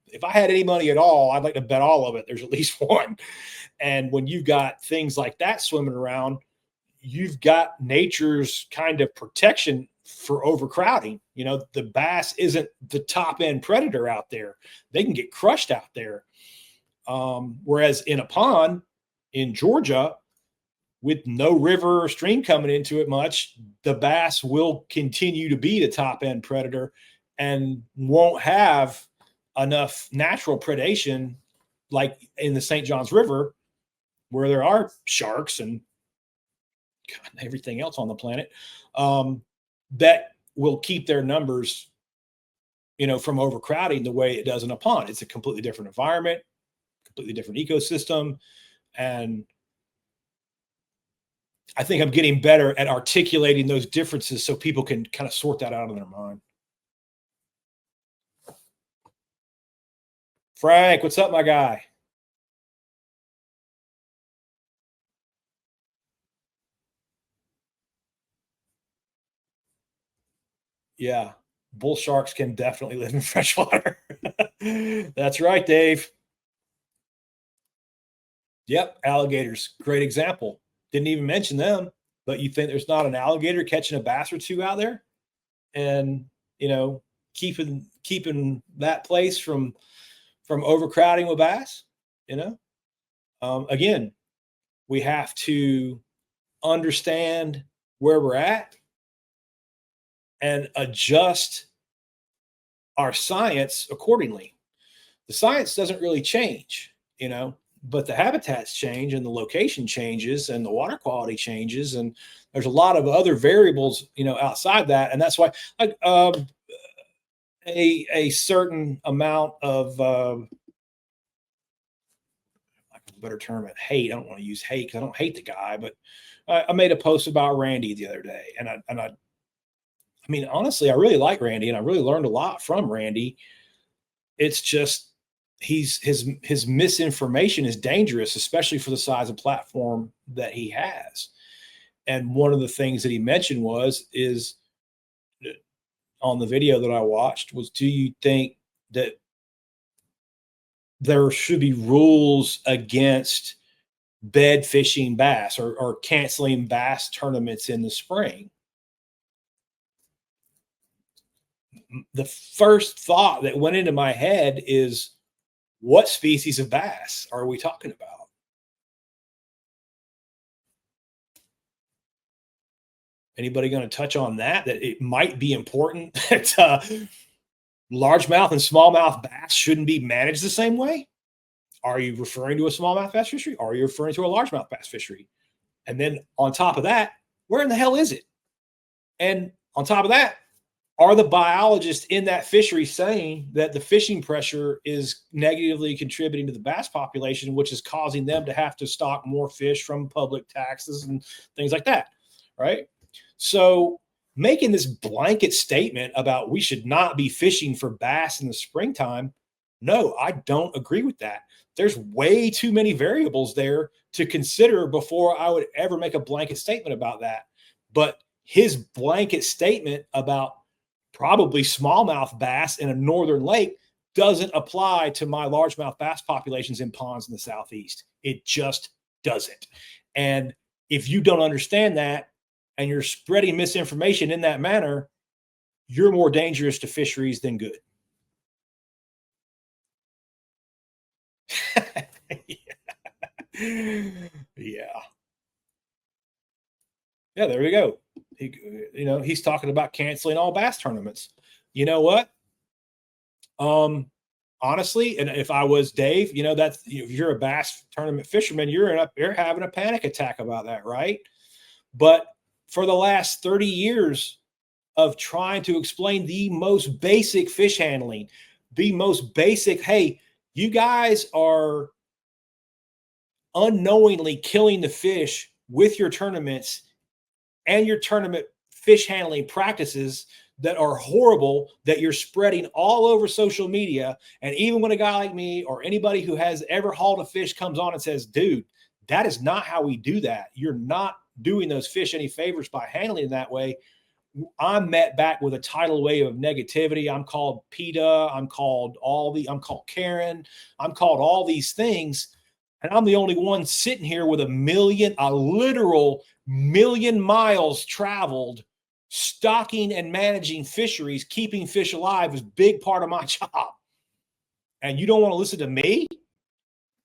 if I had any money at all, I'd like to bet all of it. There's at least one. And when you've got things like that swimming around, you've got nature's kind of protection for overcrowding. The bass isn't the top end predator out there. They can get crushed out there. Whereas in a pond in Georgia, with no river or stream coming into it much, the bass will continue to be the top end predator and won't have enough natural predation like in the St. Johns River, where there are sharks and everything else on the planet, that will keep their numbers, from overcrowding the way it does in a pond. It's a completely different environment, completely different ecosystem. And I think I'm getting better at articulating those differences so people can kind of sort that out in their mind. Frank, what's up, my guy? Yeah, bull sharks can definitely live in freshwater. That's right, Dave. Yep, alligators. Great example. Didn't even mention them, but you think there's not an alligator catching a bass or two out there, and keeping that place from overcrowding with bass. Again, we have to understand where we're at and adjust our science accordingly. The science doesn't really change, but the habitats change and the location changes and the water quality changes. And there's a lot of other variables, outside that. And that's why like a certain amount of better term at hate. I don't want to use hate because I don't hate the guy, but I made a post about Randy the other day, and I mean, honestly, I really like Randy, and I really learned a lot from Randy. It's just his misinformation is dangerous, especially for the size of platform that he has. And one of the things that he mentioned is on the video that I watched was, do you think that there should be rules against bed fishing bass or canceling bass tournaments in the spring? The first thought that went into my head is, what species of bass are we talking about? Anybody going to touch on that it might be important that largemouth and smallmouth bass shouldn't be managed the same way? Are you referring to a smallmouth bass fishery? Or are you referring to a largemouth bass fishery? And then on top of that, where in the hell is it? And on top of that, Are the biologists in that fishery saying that the fishing pressure is negatively contributing to the bass population, which is causing them to have to stock more fish from public taxes and things like that? Right. So, making this blanket statement about we should not be fishing for bass in the springtime, no, I don't agree with that. There's way too many variables there to consider before I would ever make a blanket statement about that. But his blanket statement about probably smallmouth bass in a northern lake doesn't apply to my largemouth bass populations in ponds in the southeast. It just doesn't. And if you don't understand that and you're spreading misinformation in that manner, you're more dangerous to fisheries than good. Yeah. Yeah, there we go. He's talking about canceling all bass tournaments. You know what? Um, Honestly, and if I was Dave, that's if you're a bass tournament fisherman, you're having a panic attack about that, right? But for the last 30 years of trying to explain the most basic fish handling, the most basic, hey, you guys are unknowingly killing the fish with your tournaments and your tournament fish handling practices that are horrible that you're spreading all over social media. And even when a guy like me or anybody who has ever hauled a fish comes on and says, dude, that is not how we do that. You're not doing those fish any favors by handling that way. I'm met back with a tidal wave of negativity. I'm called PETA. I'm called Karen. I'm called all these things. And I'm the only one sitting here with a literal million miles traveled, stocking and managing fisheries, keeping fish alive is a big part of my job. And you don't want to listen to me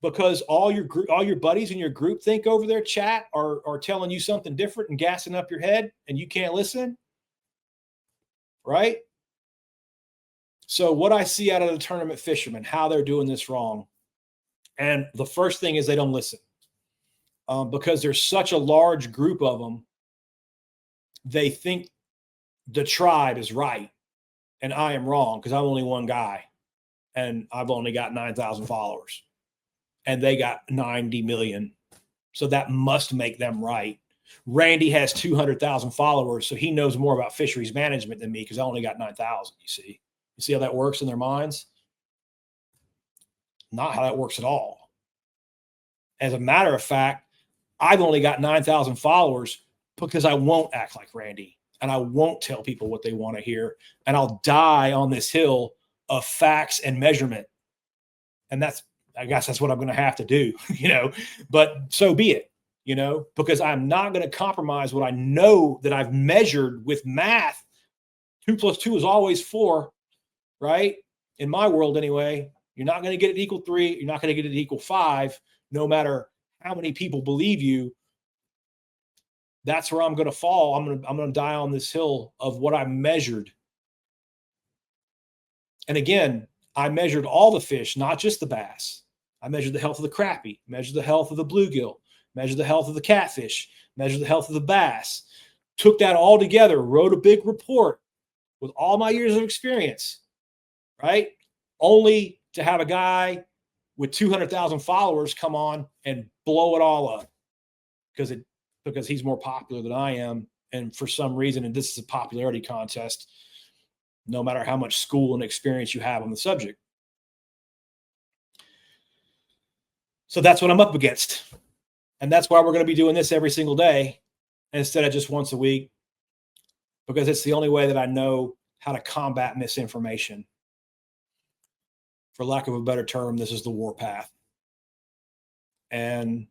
because all your buddies in your group think over their chat are telling you something different and gassing up your head and you can't listen, right? So what I see out of the tournament fishermen, how they're doing this wrong. And the first thing is they don't listen. Because there's such a large group of them, they think the tribe is right and I am wrong because I'm only one guy and I've only got 9,000 followers and they got 90 million. So that must make them right. Randy has 200,000 followers, so he knows more about fisheries management than me because I only got 9,000. You see how that works in their minds? Not how that works at all. As a matter of fact, I've only got 9,000 followers because I won't act like Randy and I won't tell people what they want to hear. And I'll die on this hill of facts and measurement. And I guess that's what I'm going to have to do, but so be it, because I'm not going to compromise what I know that I've measured with math. 2 + 2 is always 4, right? In my world, anyway, you're not going to get it equal 3. You're not going to get it equal 5, no matter how many people believe you. That's where I'm going to fall. I'm going to die on this hill of what I measured. And again, I measured all the fish, not just the bass. I measured the health of the crappie, measured the health of the bluegill, measured the health of the catfish, measured the health of the bass. Took that all together, wrote a big report with all my years of experience, right? Only to have a guy with 200,000 followers come on and blow it all up because he's more popular than I am. And for some reason, and this is a popularity contest, no matter how much school and experience you have on the subject. So that's what I'm up against. And that's why we're going to be doing this every single day instead of just once a week, because it's the only way that I know how to combat misinformation. For lack of a better term, this is the warpath. And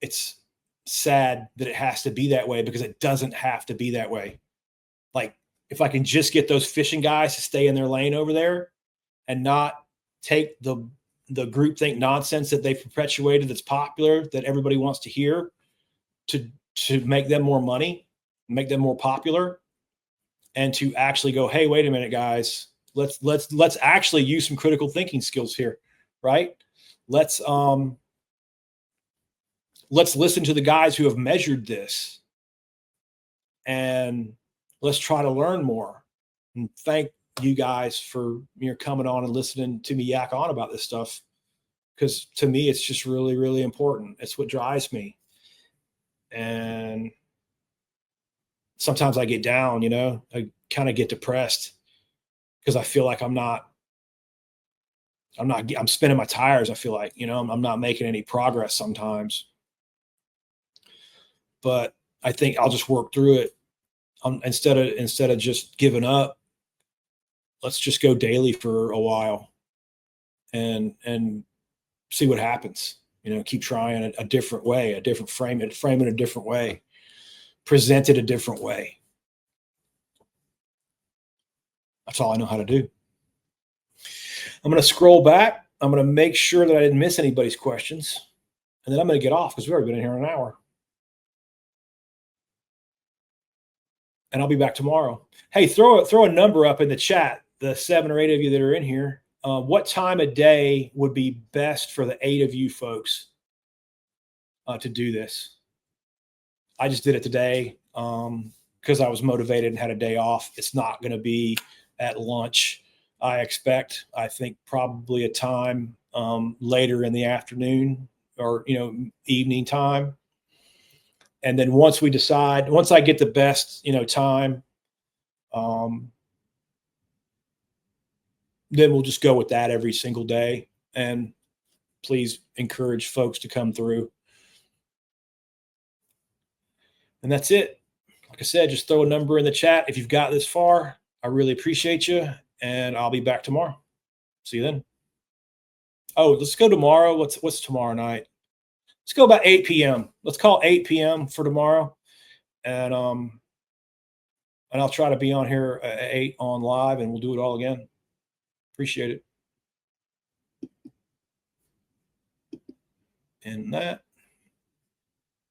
it's sad that it has to be that way because it doesn't have to be that way. Like, if I can just get those fishing guys to stay in their lane over there and not take the groupthink nonsense that they've perpetuated that's popular, that everybody wants to hear, to make them more money, make them more popular, and to actually go, hey, wait a minute, guys, let's actually use some critical thinking skills here, right? Let's listen to the guys who have measured this and let's try to learn more. And thank you guys for coming on and listening to me yak on about this stuff, because to me it's just really, really important. It's what drives me. And sometimes I get down, I kind of get depressed because I feel like I'm spinning my tires. I feel like, I'm not making any progress sometimes, but I think I'll just work through it. Instead of just giving up, let's just go daily for a while and see what happens. Keep trying a different way, a different frame it a different way, present it a different way. That's all I know how to do. I'm going to scroll back. I'm going to make sure that I didn't miss anybody's questions, and then I'm going to get off because we've already been in here an hour. And I'll be back tomorrow. Hey, throw a number up in the chat, the 7 or 8 of you that are in here. What time of day would be best for the 8 of you folks to do this? I just did it today because I was motivated and had a day off. It's not going to be at lunch, I expect. I think probably a time later in the afternoon or evening time. And then once I get the best time, then we'll just go with that every single day. And please encourage folks to come through. And that's it. Like I said, just throw a number in the chat if you've got this far. I really appreciate you, and I'll be back tomorrow. See you then. Oh, let's go tomorrow. What's tomorrow night? Let's go about 8 p.m. Let's call 8 p.m. for tomorrow, and I'll try to be on here at 8 on live, and we'll do it all again. Appreciate it. And that